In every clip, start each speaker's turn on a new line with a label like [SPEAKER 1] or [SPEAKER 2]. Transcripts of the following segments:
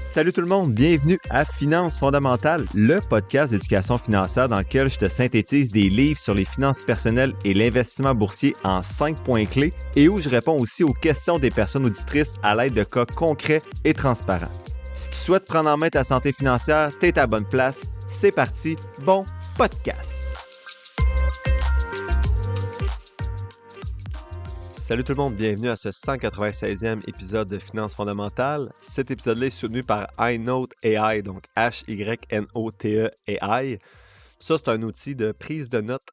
[SPEAKER 1] Salut tout le monde, bienvenue à Finances fondamentales, le podcast d'éducation financière dans lequel je te synthétise des livres sur les finances personnelles et l'investissement boursier en 5 points clés et où je réponds aussi aux questions des personnes auditrices à l'aide de cas concrets et transparents. Si tu souhaites prendre en main ta santé financière, t'es à la bonne place. C'est parti, bon podcast! Salut tout le monde, bienvenue à ce 196e épisode de Finances fondamentales. Cet épisode-là est soutenu par iNote AI, donc H-Y-N-O-T-E AI. Ça, c'est un outil de prise de notes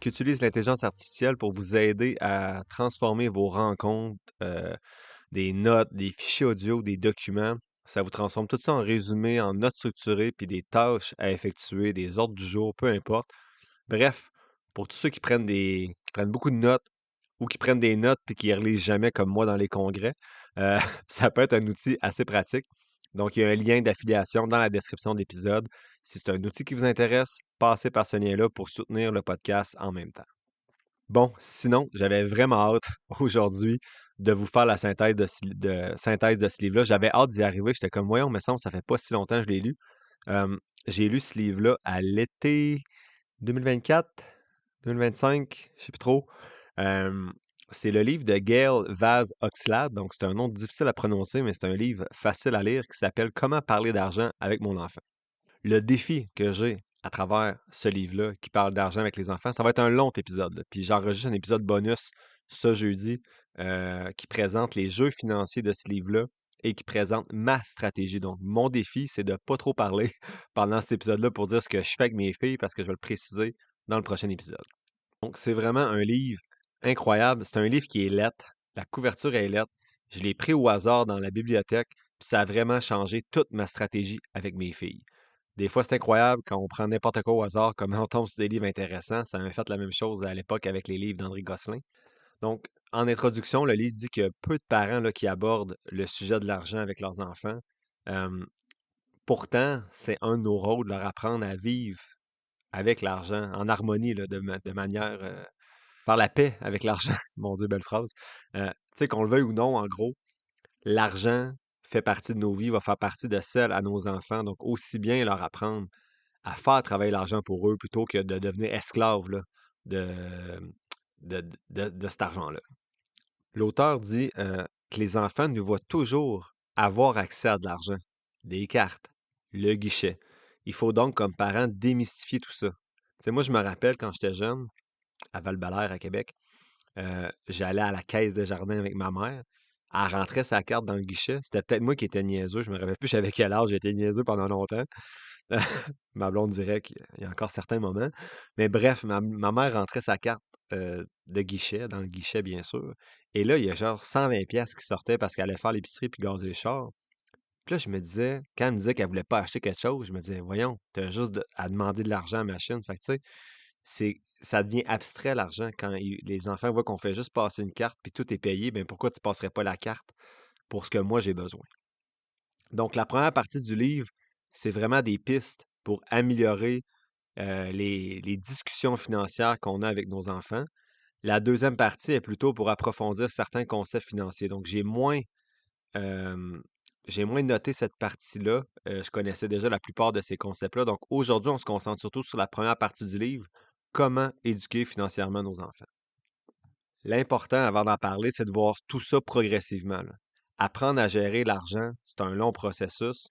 [SPEAKER 1] qui utilise l'intelligence artificielle pour vous aider à transformer vos rencontres, des notes, des fichiers audio, des documents. Ça vous transforme tout ça en résumé, en notes structurées, puis des tâches à effectuer, des ordres du jour, peu importe. Bref, pour tous ceux qui prennent beaucoup de notes, ou qui prennent des notes puis qui ne relisent jamais comme moi dans les congrès, euh, ça peut être un outil assez pratique. Donc, il y a un lien d'affiliation dans la description de l'épisode. Si c'est un outil qui vous intéresse, passez par ce lien-là pour soutenir le podcast en même temps. Bon, sinon, j'avais vraiment hâte aujourd'hui de vous faire la synthèse de ce livre-là. J'avais hâte d'y arriver. J'étais comme, voyons, me semble, ça fait pas si longtemps que je l'ai lu. J'ai lu ce livre-là à l'été 2024, 2025, je ne sais plus trop. C'est le livre de Gail Vaz Oxlade, donc c'est un nom difficile à prononcer, mais c'est un livre facile à lire qui s'appelle Comment parler d'argent avec mon enfant. Le défi que j'ai à travers ce livre-là qui parle d'argent avec les enfants, ça va être un long épisode, là. Puis j'enregistre un épisode bonus ce jeudi qui présente les jeux financiers de ce livre-là et qui présente ma stratégie. Donc, mon défi, c'est de ne pas trop parler pendant cet épisode-là pour dire ce que je fais avec mes filles parce que je vais le préciser dans le prochain épisode. Donc, c'est vraiment un livre incroyable. C'est un livre qui est lettre. La couverture est lettre. Je l'ai pris au hasard dans la bibliothèque, puis ça a vraiment changé toute ma stratégie avec mes filles. Des fois, c'est incroyable quand on prend n'importe quoi au hasard, comme on tombe sur des livres intéressants. Ça m'a fait la même chose à l'époque avec les livres d'André Gosselin. Donc, en introduction, le livre dit qu'il y a peu de parents là, qui abordent le sujet de l'argent avec leurs enfants. Euh, Pourtant, c'est un de nos rôles de leur apprendre à vivre avec l'argent, en harmonie, là, de manière par la paix avec l'argent. Mon Dieu, belle phrase. Tu sais, qu'on le veuille ou non, en gros, l'argent fait partie de nos vies, va faire partie de celle à nos enfants. Donc, aussi bien leur apprendre à faire travailler l'argent pour eux plutôt que de devenir esclaves là, de, de cet argent-là. L'auteur dit que les enfants nous voient toujours avoir accès à de l'argent, des cartes, le guichet. Il faut donc, comme parents, démystifier tout ça. Tu sais, moi, je me rappelle quand j'étais jeune, à Val-Belair, à Québec, j'allais à la caisse des jardins avec ma mère. Elle rentrait sa carte dans le guichet. C'était peut-être moi qui étais niaiseux. Je me rappelle plus j'avais quel âge. J'ai été niaiseux pendant longtemps. Ma blonde dirait qu'il y a encore certains moments. Mais bref, ma mère rentrait sa carte de guichet, dans le guichet, bien sûr. Et là, il y a genre 120 pièces qui sortaient parce qu'elle allait faire l'épicerie puis gazer les chars. Puis là, je me disais, quand elle me disait qu'elle voulait pas acheter quelque chose, je me disais, voyons, tu as juste à demander de l'argent à la machine. Fait que, tu sais, ça devient abstrait l'argent quand les enfants voient qu'on fait juste passer une carte puis tout est payé. Bien, pourquoi tu ne passerais pas la carte pour ce que moi j'ai besoin? Donc, la première partie du livre, c'est vraiment des pistes pour améliorer les discussions financières qu'on a avec nos enfants. La deuxième partie est plutôt pour approfondir certains concepts financiers. Donc, euh, j'ai moins noté cette partie-là. Je connaissais déjà la plupart de ces concepts-là. Donc, aujourd'hui, on se concentre surtout sur la première partie du livre, comment éduquer financièrement nos enfants. L'important avant d'en parler, c'est de voir tout ça progressivement, là. Apprendre à gérer l'argent, c'est un long processus,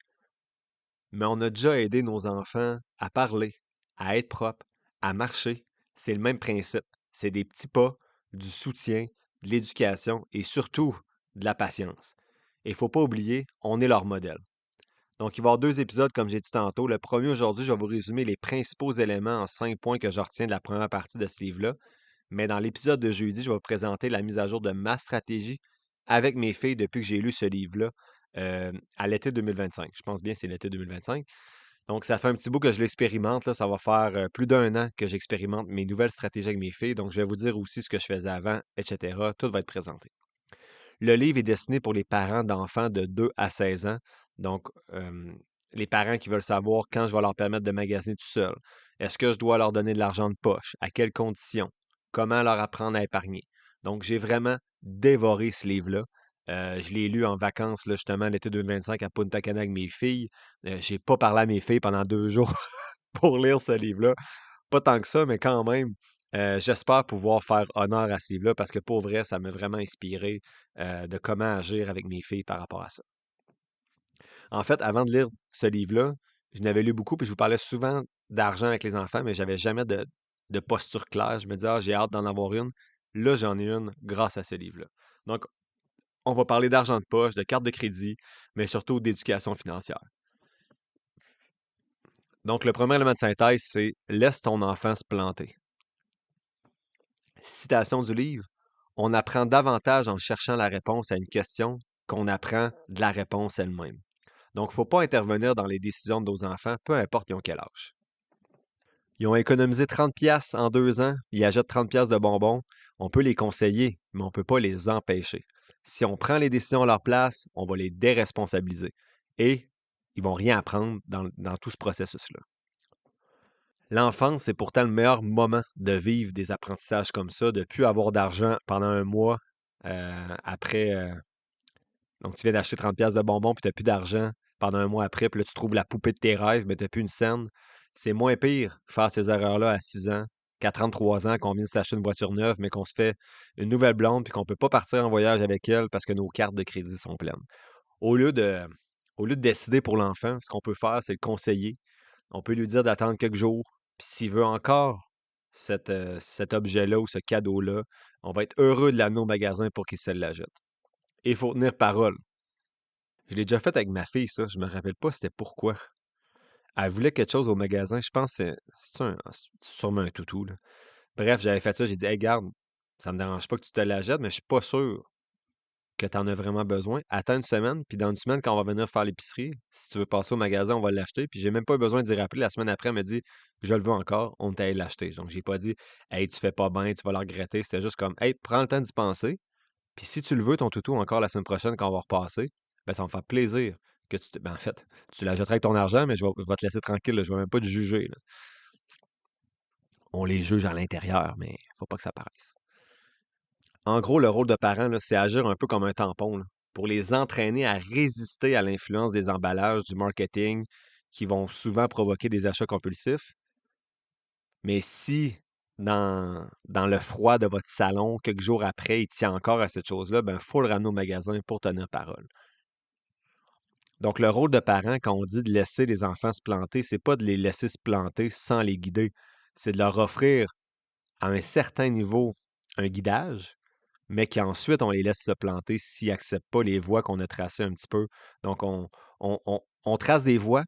[SPEAKER 1] mais on a déjà aidé nos enfants à parler, à être propres, à marcher. C'est le même principe. C'est des petits pas, du soutien, de l'éducation et surtout de la patience. Et il ne faut pas oublier, on est leur modèle. Donc, il va y avoir 2 épisodes, comme j'ai dit tantôt. Le premier aujourd'hui, je vais vous résumer les principaux éléments en 5 points que je retiens de la première partie de ce livre-là. Mais dans l'épisode de jeudi, je vais vous présenter la mise à jour de ma stratégie avec mes filles depuis que j'ai lu ce livre-là à l'été 2025. Je pense bien que c'est l'été 2025. Donc, ça fait un petit bout que je l'expérimente, là. Ça va faire plus d'un an que j'expérimente mes nouvelles stratégies avec mes filles. Donc, je vais vous dire aussi ce que je faisais avant, etc. Tout va être présenté. Le livre est destiné pour les parents d'enfants de 2 à 16 ans. Donc, les parents qui veulent savoir quand je vais leur permettre de magasiner tout seul. Est-ce que je dois leur donner de l'argent de poche? À quelles conditions? Comment leur apprendre à épargner? Donc, j'ai vraiment dévoré ce livre-là. Je l'ai lu en vacances, là, justement, l'été 2025 à Punta Cana avec mes filles. J'ai pas parlé à mes filles pendant 2 jours pour lire ce livre-là. Pas tant que ça, mais quand même, j'espère pouvoir faire honneur à ce livre-là parce que pour vrai, ça m'a vraiment inspiré de comment agir avec mes filles par rapport à ça. En fait, avant de lire ce livre-là, je n'avais lu beaucoup, puis je vous parlais souvent d'argent avec les enfants, mais j'avais jamais de posture claire. Je me disais, ah, j'ai hâte d'en avoir une. Là, j'en ai une grâce à ce livre-là. Donc, on va parler d'argent de poche, de carte de crédit, mais surtout d'éducation financière. Donc, le premier élément de synthèse, c'est laisse ton enfant se planter. Citation du livre, on apprend davantage en cherchant la réponse à une question qu'on apprend de la réponse elle-même. Donc, il ne faut pas intervenir dans les décisions de nos enfants, peu importe ils ont quel âge. Ils ont économisé 30 pièces en 2 ans, ils achètent 30 pièces de bonbons. On peut les conseiller, mais on ne peut pas les empêcher. Si on prend les décisions à leur place, on va les déresponsabiliser. Et ils vont rien apprendre dans tout ce processus-là. L'enfance, c'est pourtant le meilleur moment de vivre des apprentissages comme ça, de ne plus avoir d'argent pendant un mois après. Donc, tu viens d'acheter 30 pièces de bonbons, puis tu n'as plus d'argent pendant un mois après, puis là, tu trouves la poupée de tes rêves, mais tu n'as plus une scène. C'est moins pire faire ces erreurs-là à 6 ans qu'à 33 ans, qu'on vient de s'acheter une voiture neuve, mais qu'on se fait une nouvelle blonde, puis qu'on ne peut pas partir en voyage avec elle parce que nos cartes de crédit sont pleines. Au lieu de, au lieu de décider pour l'enfant, ce qu'on peut faire, c'est le conseiller. On peut lui dire d'attendre quelques jours, puis s'il veut encore cet objet-là ou ce cadeau-là, on va être heureux de l'amener au magasin pour qu'il se l'achète. Et il faut tenir parole. Je l'ai déjà fait avec ma fille, ça. Je me rappelle pas c'était pourquoi. Elle voulait quelque chose au magasin. Je pense que c'est sûrement un toutou, là. Bref, j'avais fait ça. J'ai dit, hey, garde, ça me dérange pas que tu te la jettes, mais je suis pas sûr que tu en as vraiment besoin. Attends une semaine, puis dans une semaine, quand on va venir faire l'épicerie, si tu veux passer au magasin, on va l'acheter. Puis j'ai même pas besoin d'y rappeler. La semaine après, elle me dit, je le veux encore, on t'aille l'acheter. Donc, j'ai pas dit, hey, tu fais pas bien, tu vas le regretter. C'était juste comme, hey, prends le temps d'y penser. Puis si tu le veux, ton toutou, encore la semaine prochaine, quand on va repasser, ben, ça va me faire plaisir que ben, en fait, tu l'achèteras avec ton argent, mais je vais te laisser tranquille, là. Je ne vais même pas te juger, là. On les juge à l'intérieur, mais faut pas que ça paraisse. En gros, le rôle de parent, là, c'est agir un peu comme un tampon, là, pour les entraîner à résister à l'influence des emballages, du marketing, qui vont souvent provoquer des achats compulsifs. Mais si dans le froid de votre salon, quelques jours après, il tient encore à cette chose-là, ben, il faut le ramener au magasin pour tenir parole. Donc, le rôle de parent, quand on dit de laisser les enfants se planter, c'est pas de les laisser se planter sans les guider. C'est de leur offrir à un certain niveau un guidage, mais qu'ensuite on les laisse se planter s'ils n'acceptent pas les voies qu'on a tracées un petit peu. Donc, on trace des voies,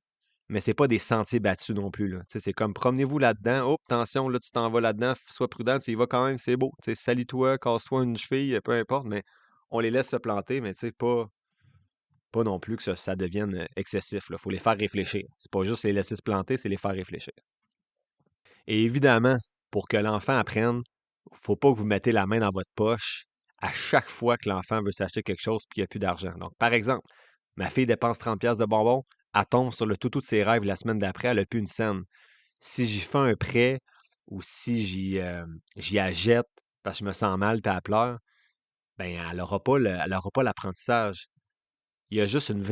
[SPEAKER 1] mais c'est pas des sentiers battus non plus, là. Tu sais, c'est comme promenez-vous là-dedans. Oh, attention, là, tu t'en vas là-dedans, sois prudent, tu y vas quand même, c'est beau. Tu sais, salis-toi, casse-toi une cheville, peu importe, mais on les laisse se planter, mais tu sais, pas non plus que ça devienne excessif. Il faut les faire réfléchir. C'est pas juste les laisser se planter, c'est les faire réfléchir. Et évidemment, pour que l'enfant apprenne, faut pas que vous mettez la main dans votre poche à chaque fois que l'enfant veut s'acheter quelque chose et qu'il n'y a plus d'argent. Donc, par exemple, ma fille dépense 30 pièces de bonbons, elle tombe sur le toutou de ses rêves la semaine d'après, elle n'a plus une scène. Si j'y fais un prêt ou si j'y achète parce que je me sens mal et elle pleure, ben, elle n'aura pas l'apprentissage. Il y a juste une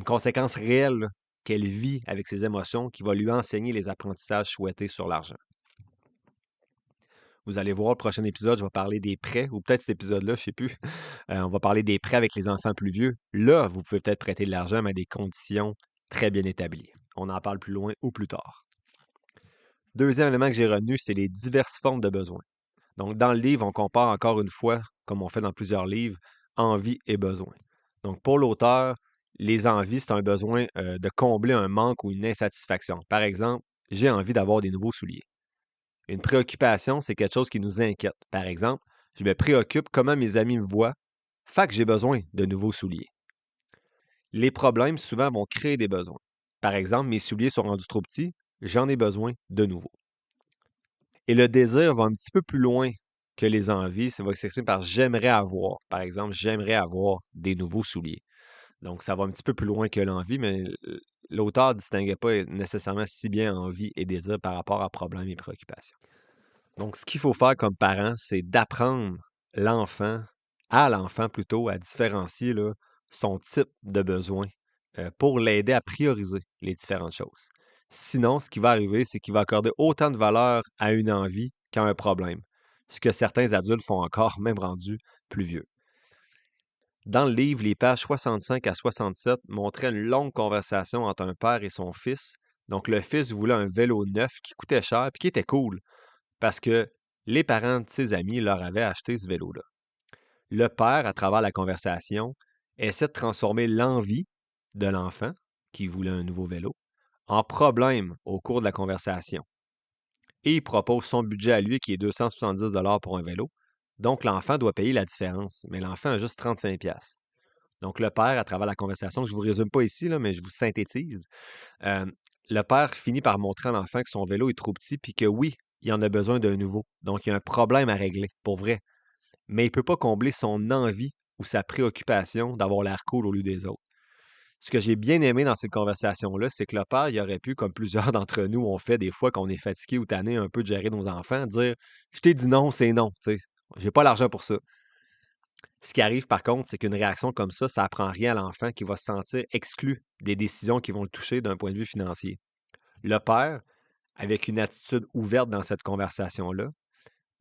[SPEAKER 1] conséquence réelle là, qu'elle vit avec ses émotions qui va lui enseigner les apprentissages souhaités sur l'argent. Vous allez voir, le prochain épisode, je vais parler des prêts, ou peut-être cet épisode-là, je ne sais plus. On va parler des prêts avec les enfants plus vieux. Là, vous pouvez peut-être prêter de l'argent, mais à des conditions très bien établies. On en parle plus loin ou plus tard. Deuxième élément que j'ai retenu, c'est les diverses formes de besoins. Donc, dans le livre, on compare encore une fois, comme on fait dans plusieurs livres, envie et besoin. Donc, pour l'auteur, les envies, c'est un besoin de combler un manque ou une insatisfaction. Par exemple, j'ai envie d'avoir des nouveaux souliers. Une préoccupation, c'est quelque chose qui nous inquiète. Par exemple, je me préoccupe comment mes amis me voient, fait que j'ai besoin de nouveaux souliers. Les problèmes, souvent, vont créer des besoins. Par exemple, mes souliers sont rendus trop petits, j'en ai besoin de nouveaux. Et le désir va un petit peu plus loin que les envies. Ça va s'exprimer par j'aimerais avoir. Par exemple, j'aimerais avoir des nouveaux souliers. Donc, ça va un petit peu plus loin que l'envie, mais l'auteur ne distinguait pas nécessairement si bien envie et désir par rapport à problèmes et préoccupations. Donc, ce qu'il faut faire comme parent, c'est d'apprendre l'enfant à l'enfant plutôt à différencier là, son type de besoin pour l'aider à prioriser les différentes choses. Sinon, ce qui va arriver, c'est qu'il va accorder autant de valeur à une envie qu'à un problème, ce que certains adultes font encore, même rendus plus vieux. Dans le livre, les pages 65 à 67 montraient une longue conversation entre un père et son fils. Donc, le fils voulait un vélo neuf qui coûtait cher et qui était cool parce que les parents de ses amis leur avaient acheté ce vélo-là. Le père, à travers la conversation, essaie de transformer l'envie de l'enfant, qui voulait un nouveau vélo, en problème au cours de la conversation. Et il propose son budget à lui qui est 270 pour un vélo. Donc, l'enfant doit payer la différence, mais l'enfant a juste 35 $. Donc, le père, à travers la conversation, je ne vous résume pas ici, là, mais je vous synthétise, euh, le père finit par montrer à l'enfant que son vélo est trop petit puis que oui, il en a besoin d'un nouveau. Donc, il y a un problème à régler, pour vrai. Mais il ne peut pas combler son envie ou sa préoccupation d'avoir l'air cool au lieu des autres. Ce que j'ai bien aimé dans cette conversation-là, c'est que le père, il aurait pu, comme plusieurs d'entre nous ont fait des fois qu'on est fatigué ou tanné un peu de gérer nos enfants, dire je t'ai dit non, c'est non. Tu sais, j'ai pas l'argent pour ça. Ce qui arrive par contre, c'est qu'une réaction comme ça apprend rien à l'enfant qui va se sentir exclu des décisions qui vont le toucher d'un point de vue financier. Le père, avec une attitude ouverte dans cette conversation-là,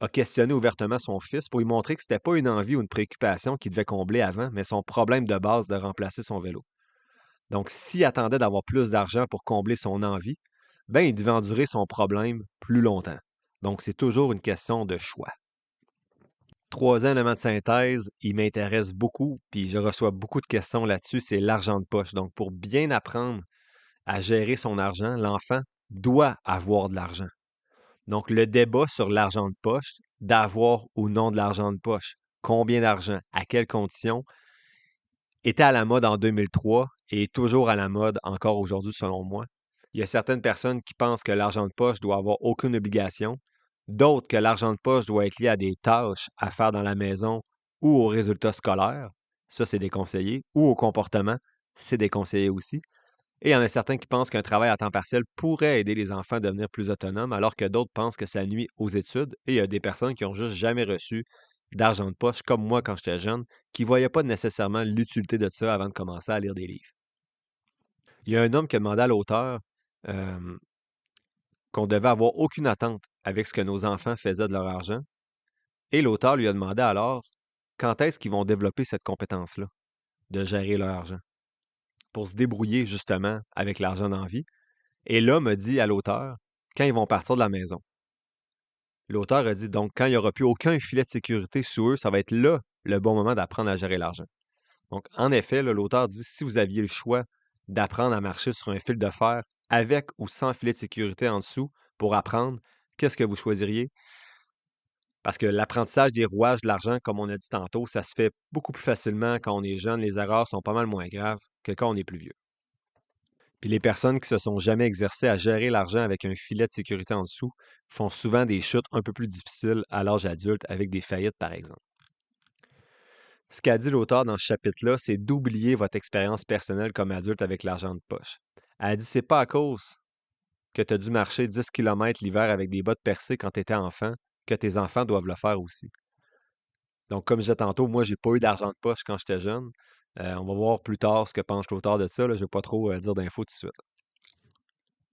[SPEAKER 1] a questionné ouvertement son fils pour lui montrer que ce n'était pas une envie ou une préoccupation qu'il devait combler avant, mais son problème de base de remplacer son vélo. Donc, s'il attendait d'avoir plus d'argent pour combler son envie, ben, il devait endurer son problème plus longtemps. Donc, c'est toujours une question de choix. Troisième élément de synthèse, il m'intéresse beaucoup, puis je reçois beaucoup de questions là-dessus, c'est l'argent de poche. Donc, pour bien apprendre à gérer son argent, l'enfant doit avoir de l'argent. Donc, le débat sur l'argent de poche, d'avoir ou non de l'argent de poche, combien d'argent, à quelles conditions, était à la mode en 2003 et est toujours à la mode encore aujourd'hui, selon moi. Il y a certaines personnes qui pensent que l'argent de poche doit avoir aucune obligation, d'autres que l'argent de poche doit être lié à des tâches à faire dans la maison ou aux résultats scolaires. Ça, c'est déconseillé. Ou au comportement, c'est déconseillé aussi. Et il y en a certains qui pensent qu'un travail à temps partiel pourrait aider les enfants à devenir plus autonomes, alors que d'autres pensent que ça nuit aux études. Et il y a des personnes qui ont juste jamais reçu d'argent de poche, comme moi quand j'étais jeune, qui ne voyaient pas nécessairement l'utilité de ça avant de commencer à lire des livres. Il y a un homme qui a demandé à l'auteur euh, qu'on devait avoir aucune attente avec ce que nos enfants faisaient de leur argent. Et l'auteur lui a demandé alors quand est-ce qu'ils vont développer cette compétence-là de gérer leur argent pour se débrouiller justement avec l'argent d'envie. Et l'homme a dit à l'auteur quand ils vont partir de la maison. L'auteur a dit donc quand il n'y aura plus aucun filet de sécurité sous eux, ça va être là le bon moment d'apprendre à gérer l'argent. Donc, en effet, là, l'auteur dit si vous aviez le choix d'apprendre à marcher sur un fil de fer avec ou sans filet de sécurité en dessous pour apprendre, qu'est-ce que vous choisiriez? Parce que l'apprentissage des rouages de l'argent, comme on a dit tantôt, ça se fait beaucoup plus facilement quand on est jeune. Les erreurs sont pas mal moins graves que quand on est plus vieux. Puis les personnes qui se sont jamais exercées à gérer l'argent avec un filet de sécurité en dessous font souvent des chutes un peu plus difficiles à l'âge adulte avec des faillites, par exemple. Ce qu'a dit l'auteur dans ce chapitre-là, c'est d'oublier votre expérience personnelle comme adulte avec l'argent de poche. Elle a dit c'est pas à cause que tu as dû marcher 10 km l'hiver avec des bottes percées quand tu étais enfant que tes enfants doivent le faire aussi. Donc, comme je disais tantôt, moi, j'ai pas eu d'argent de poche quand j'étais jeune. On va voir plus tard ce que pense l'auteur de ça. Je ne vais pas trop dire d'infos tout de suite.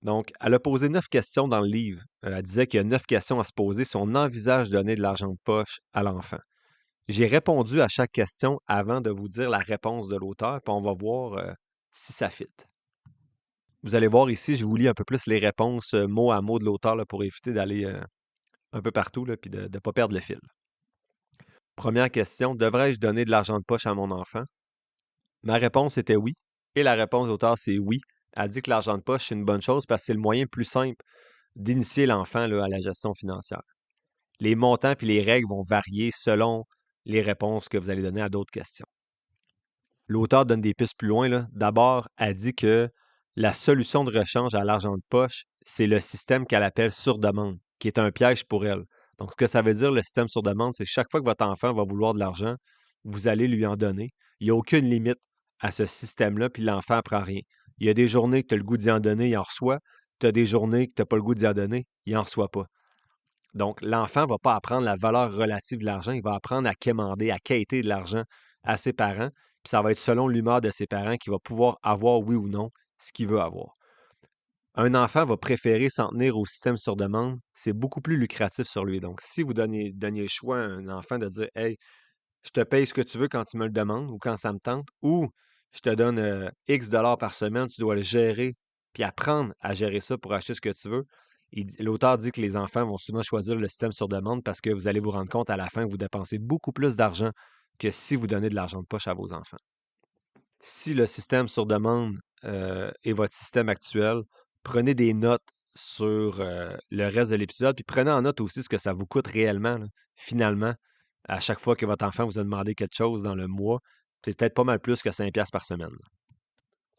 [SPEAKER 1] Donc, elle a posé 9 questions dans le livre. Elle disait qu'il y a 9 questions à se poser si on envisage de donner de l'argent de poche à l'enfant. J'ai répondu à chaque question avant de vous dire la réponse de l'auteur, puis on va voir si ça fit. Vous allez voir ici, je vous lis un peu plus les réponses mot à mot de l'auteur pour éviter d'aller un peu partout puis de ne pas perdre le fil. Première question, devrais-je donner de l'argent de poche à mon enfant? Ma réponse était oui. Et la réponse de l'auteur, c'est oui. Elle dit que l'argent de poche, c'est une bonne chose parce que c'est le moyen le plus simple d'initier l'enfant à la gestion financière. Les montants et les règles vont varier selon les réponses que vous allez donner à d'autres questions. L'auteur donne des pistes plus loin. D'abord, elle dit que la solution de rechange à l'argent de poche, c'est le système qu'elle appelle sur demande, qui est un piège pour elle. Donc, ce que ça veut dire, le système sur demande, c'est chaque fois que votre enfant va vouloir de l'argent, vous allez lui en donner. Il n'y a aucune limite à ce système-là, puis l'enfant n'apprend rien. Il y a des journées que tu as le goût d'y en donner, il en reçoit. Tu as des journées que tu n'as pas le goût d'y en donner, il n'en reçoit pas. Donc, l'enfant ne va pas apprendre la valeur relative de l'argent, il va apprendre à quémander, à quêter de l'argent à ses parents. Puis ça va être selon l'humeur de ses parents qu'il va pouvoir avoir, oui ou non, ce qu'il veut avoir. Un enfant va préférer s'en tenir au système sur demande, c'est beaucoup plus lucratif sur lui. Donc, si vous donniez le choix à un enfant de dire Hey, je te paye ce que tu veux quand tu me le demandes ou quand ça me tente, ou je te donne X dollars par semaine, tu dois le gérer, puis apprendre à gérer ça pour acheter ce que tu veux. L'auteur dit que les enfants vont souvent choisir le système sur demande parce que vous allez vous rendre compte à la fin que vous dépensez beaucoup plus d'argent que si vous donnez de l'argent de poche à vos enfants. Si le système sur demande est votre système actuel, prenez des notes sur le reste de l'épisode, puis prenez en note aussi ce que ça vous coûte réellement, là, finalement, à chaque fois que votre enfant vous a demandé quelque chose dans le mois. C'est peut-être pas mal plus que 5$ par semaine.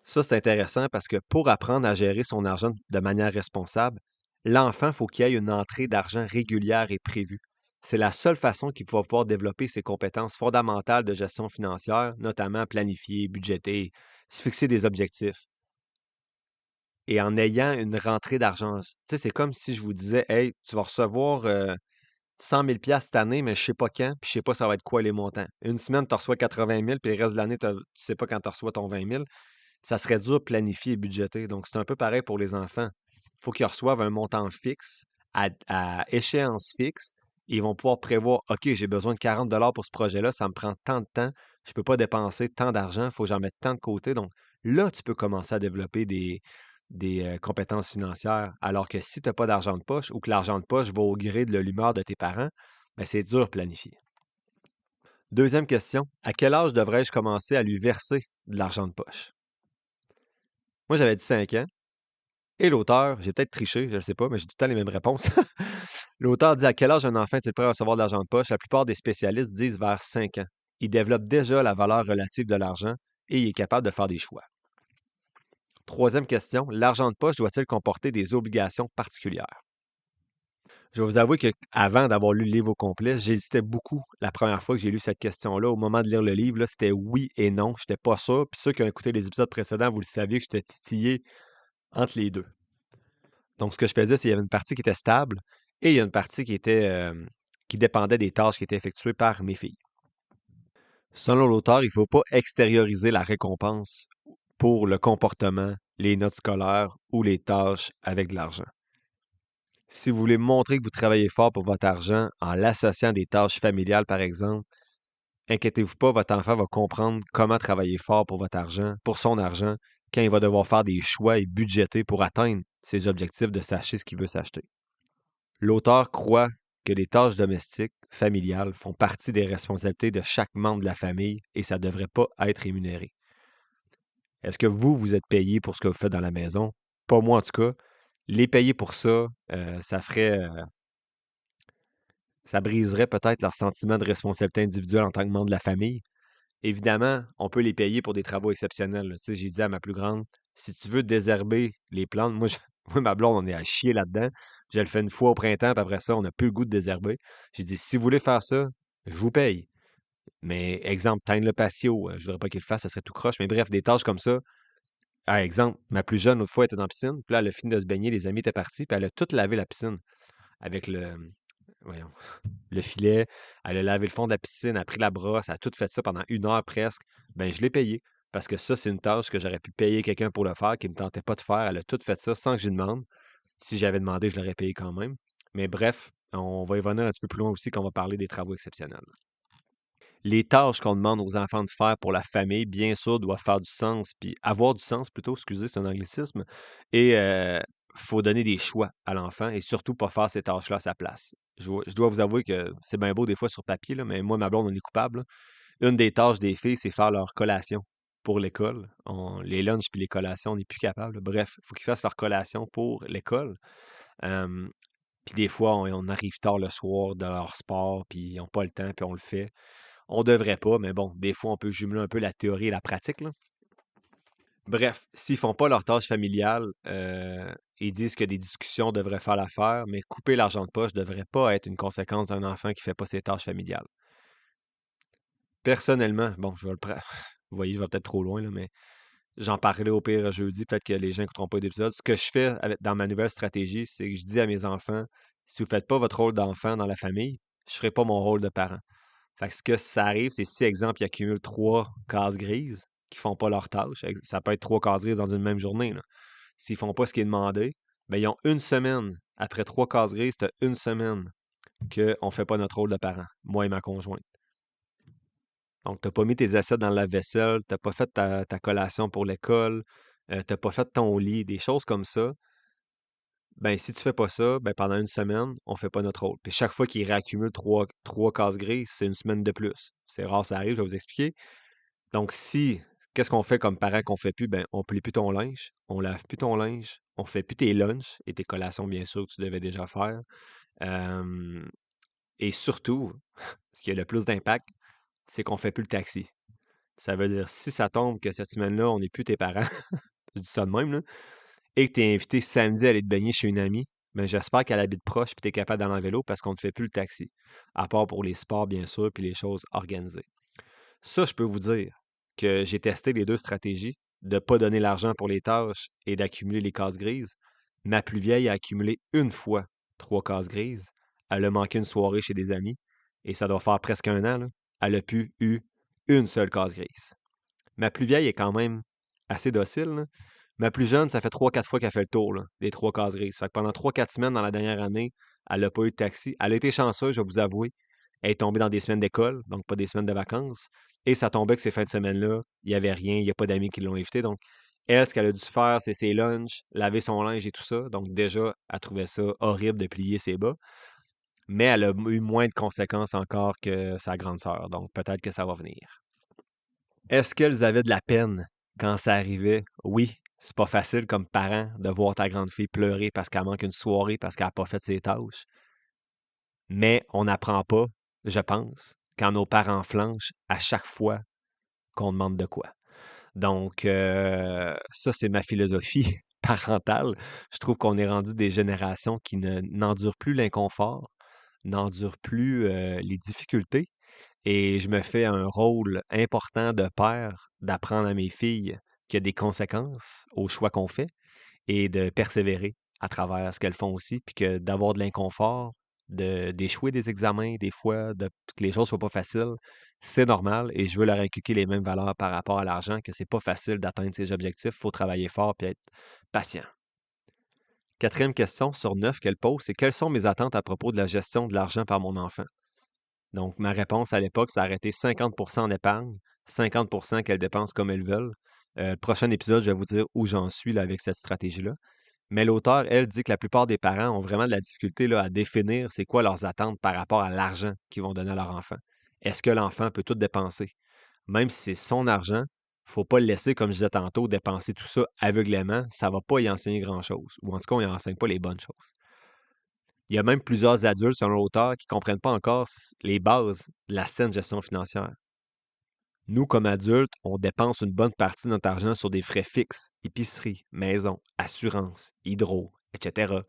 [SPEAKER 1] Ça, c'est intéressant parce que pour apprendre à gérer son argent de manière responsable, l'enfant, il faut qu'il ait une entrée d'argent régulière et prévue. C'est la seule façon qu'il va pouvoir développer ses compétences fondamentales de gestion financière, notamment planifier, budgéter, se fixer des objectifs. Et en ayant une rentrée d'argent, tu sais, c'est comme si je vous disais, hey, tu vas recevoir 100 000 cette année, mais je ne sais pas quand, puis je ne sais pas ça va être quoi les montants. Une semaine, tu reçois 80 000, puis le reste de l'année, tu ne sais pas quand tu reçois ton 20 000. Ça serait dur de planifier et budgéter. Donc, c'est un peu pareil pour les enfants. Il faut qu'ils reçoivent un montant fixe, à échéance fixe. Ils vont pouvoir prévoir, OK, j'ai besoin de 40$ pour ce projet-là, ça me prend tant de temps, je ne peux pas dépenser tant d'argent, il faut que j'en mette tant de côté. Donc, là, tu peux commencer à développer des compétences financières. Alors que si tu n'as pas d'argent de poche ou que l'argent de poche va au gré de l'humeur de tes parents, ben, c'est dur de planifier. Deuxième question, à quel âge devrais-je commencer à lui verser de l'argent de poche? Moi, j'avais dit 5 ans. Et l'auteur, j'ai peut-être triché, je ne sais pas, mais j'ai tout le temps les mêmes réponses. L'auteur dit à quel âge un enfant est-il prêt à recevoir de l'argent de poche? La plupart des spécialistes disent vers 5 ans. Il développe déjà la valeur relative de l'argent et il est capable de faire des choix. Troisième question, l'argent de poche doit-il comporter des obligations particulières? Je vais vous avouer qu'avant d'avoir lu le livre au complet, j'hésitais beaucoup la première fois que j'ai lu cette question-là. Au moment de lire le livre, c'était oui et non. Je n'étais pas sûr. Puis ceux qui ont écouté les épisodes précédents, vous le saviez que j'étais titillé entre les deux. Donc, ce que je faisais, c'est qu'il y avait une partie qui était stable et il y a une partie qui dépendait des tâches qui étaient effectuées par mes filles. Selon l'auteur, il ne faut pas extérioriser la récompense pour le comportement, les notes scolaires ou les tâches avec de l'argent. Si vous voulez montrer que vous travaillez fort pour votre argent en l'associant à des tâches familiales, par exemple, inquiétez-vous pas, votre enfant va comprendre comment travailler fort pour votre argent, pour son argent, quand il va devoir faire des choix et budgéter pour atteindre ses objectifs de s'acheter ce qu'il veut s'acheter. L'auteur croit que les tâches domestiques, familiales, font partie des responsabilités de chaque membre de la famille et ça ne devrait pas être rémunéré. Est-ce que vous êtes payé pour ce que vous faites dans la maison? Pas moi en tout cas. Les payer pour ça, ça briserait peut-être leur sentiment de responsabilité individuelle en tant que membre de la famille. Évidemment, on peut les payer pour des travaux exceptionnels. Tu sais, j'ai dit à ma plus grande, si tu veux désherber les plantes, moi, ma blonde, on est à chier là-dedans. Je le fais une fois au printemps, puis après ça, on n'a plus le goût de désherber. J'ai dit, si vous voulez faire ça, je vous paye. Mais exemple, teindre le patio, je ne voudrais pas qu'il le fasse, ça serait tout croche. Mais bref, des tâches comme ça. Par exemple, ma plus jeune, l'autre fois, était dans la piscine, puis là, elle a fini de se baigner, les amis étaient partis, puis elle a tout lavé la piscine avec voyons, le filet, elle a lavé le fond de la piscine, elle a pris la brosse, elle a tout fait ça pendant 1 heure presque. Ben, je l'ai payé. Parce que ça, c'est une tâche que j'aurais pu payer quelqu'un pour le faire, qui ne me tentait pas de faire. Elle a tout fait ça sans que j'y demande. Si j'avais demandé, je l'aurais payé quand même. Mais bref, on va y venir un petit peu plus loin aussi quand on va parler des travaux exceptionnels. Les tâches qu'on demande aux enfants de faire pour la famille, bien sûr, doivent faire du sens, puis avoir du sens plutôt, excusez, c'est un anglicisme. Et faut donner des choix à l'enfant et surtout pas faire ces tâches-là à sa place. Je dois vous avouer que c'est bien beau des fois sur papier, là, mais moi, ma blonde, on est coupable, là. Une des tâches des filles, c'est faire leur collation pour l'école. Les lunchs puis les collations, on n'est plus capable. Bref, il faut qu'ils fassent leur collation pour l'école. Euh, Puis des fois, on arrive tard le soir de leur sport, puis ils n'ont pas le temps, puis on le fait. On devrait pas, mais bon, des fois, on peut jumeler un peu la théorie et la pratique, là. Bref, s'ils font pas leur tâche familiale, ils disent que des discussions devraient faire l'affaire, mais couper l'argent de poche devrait pas être une conséquence d'un enfant qui fait pas ses tâches familiales. Personnellement, bon, je vais le prendre. Vous voyez, je vais peut-être trop loin, là, mais j'en parlerai au pire jeudi. Peut-être que les gens n'écouteront pas d'épisode. Ce que je fais dans ma nouvelle stratégie, c'est que je dis à mes enfants, Si vous ne faites pas votre rôle d'enfant dans la famille, je ne ferai pas mon rôle de parent. Fait que ce que ça arrive, c'est si, exemple, ils accumulent 3 cases grises qui ne font pas leur tâche, ça peut être 3 cases grises dans une même journée, là. S'ils ne font pas ce qui est demandé, ben, ils ont une semaine. Après 3 cases grises, tu as une semaine qu'on ne fait pas notre rôle de parent, moi et ma conjointe. Donc, tu n'as pas mis tes assiettes dans le lave-vaisselle, tu n'as pas fait ta collation pour l'école, tu n'as pas fait ton lit, des choses comme ça. Ben, si tu fais pas ça, ben, pendant une semaine, on fait pas notre rôle. Puis chaque fois qu'il réaccumule 3 cases grises, c'est une semaine de plus. C'est rare, ça arrive, je vais vous expliquer. Donc, qu'est-ce qu'on fait comme parent qu'on fait plus? Ben, on plie plus ton linge, on lave plus ton linge, on fait plus tes lunchs et tes collations, bien sûr, que tu devais déjà faire. Euh, et surtout, ce qui a le plus d'impact, c'est qu'on fait plus le taxi. Ça veut dire, si ça tombe que cette semaine-là, on n'est plus tes parents, je dis ça de même, là, et que tu es invité samedi à aller te baigner chez une amie, ben j'espère qu'elle habite proche et que tu es capable d'aller en vélo parce qu'on ne fait plus le taxi. À part pour les sports, bien sûr, puis les choses organisées. Ça, je peux vous dire que j'ai testé les deux stratégies, de ne pas donner l'argent pour les tâches et d'accumuler les cases grises. Ma plus vieille a accumulé une fois 3 cases grises. Elle a manqué une soirée chez des amis et ça doit faire presque un an, là. Elle a pu eu une seule case grise. Ma plus vieille est quand même assez docile, là. Ma plus jeune, ça fait 3-4 fois qu'elle fait le tour, là, des 3 cases grises. Fait que pendant 3-4 semaines dans la dernière année, elle n'a pas eu de taxi. Elle a été chanceuse, je vais vous avouer. Elle est tombée dans des semaines d'école, donc pas des semaines de vacances. Et ça tombait que ces fins de semaine-là, il n'y avait rien, il n'y a pas d'amis qui l'ont invité. Donc, elle, ce qu'elle a dû faire, c'est ses lunchs, laver son linge et tout ça. Donc, déjà, elle trouvait ça horrible de plier ses bas. Mais elle a eu moins de conséquences encore que sa grande sœur. Donc, peut-être que ça va venir. Est-ce qu'elles avaient de la peine quand ça arrivait? Oui, c'est pas facile comme parent de voir ta grande fille pleurer parce qu'elle manque une soirée parce qu'elle n'a pas fait ses tâches. Mais on n'apprend pas, je pense, quand nos parents flanchent à chaque fois qu'on demande de quoi. Donc, ça, c'est ma philosophie parentale. Je trouve qu'on est rendu des générations qui n'endurent plus l'inconfort, n'endurent plus les difficultés. Et je me fais un rôle important de père, d'apprendre à mes filles qu'il y a des conséquences aux choix qu'on fait et de persévérer à travers ce qu'elles font aussi, puis que d'avoir de l'inconfort, d'échouer des examens, des fois, que les choses soient pas faciles, c'est normal et je veux leur inculquer les mêmes valeurs par rapport à l'argent, que c'est pas facile d'atteindre ses objectifs, il faut travailler fort puis être patient. Quatrième question sur 9 qu'elle pose, c'est quelles sont mes attentes à propos de la gestion de l'argent par mon enfant? Donc, ma réponse à l'époque, ça aurait été 50% en épargne, 50% qu'elles dépensent comme elles veulent. Le prochain épisode, je vais vous dire où j'en suis là, avec cette stratégie-là. Mais l'auteur, elle, dit que la plupart des parents ont vraiment de la difficulté là, à définir c'est quoi leurs attentes par rapport à l'argent qu'ils vont donner à leur enfant. Est-ce que l'enfant peut tout dépenser? Même si c'est son argent, il ne faut pas le laisser, comme je disais tantôt, dépenser tout ça aveuglément. Ça ne va pas y enseigner grand-chose. Ou en tout cas, on n'y enseigne pas les bonnes choses. Il y a même plusieurs adultes, selon l'auteur, qui ne comprennent pas encore les bases de la saine gestion financière. Nous, comme adultes, on dépense une bonne partie de notre argent sur des frais fixes, épicerie, maison, assurance, hydro, etc.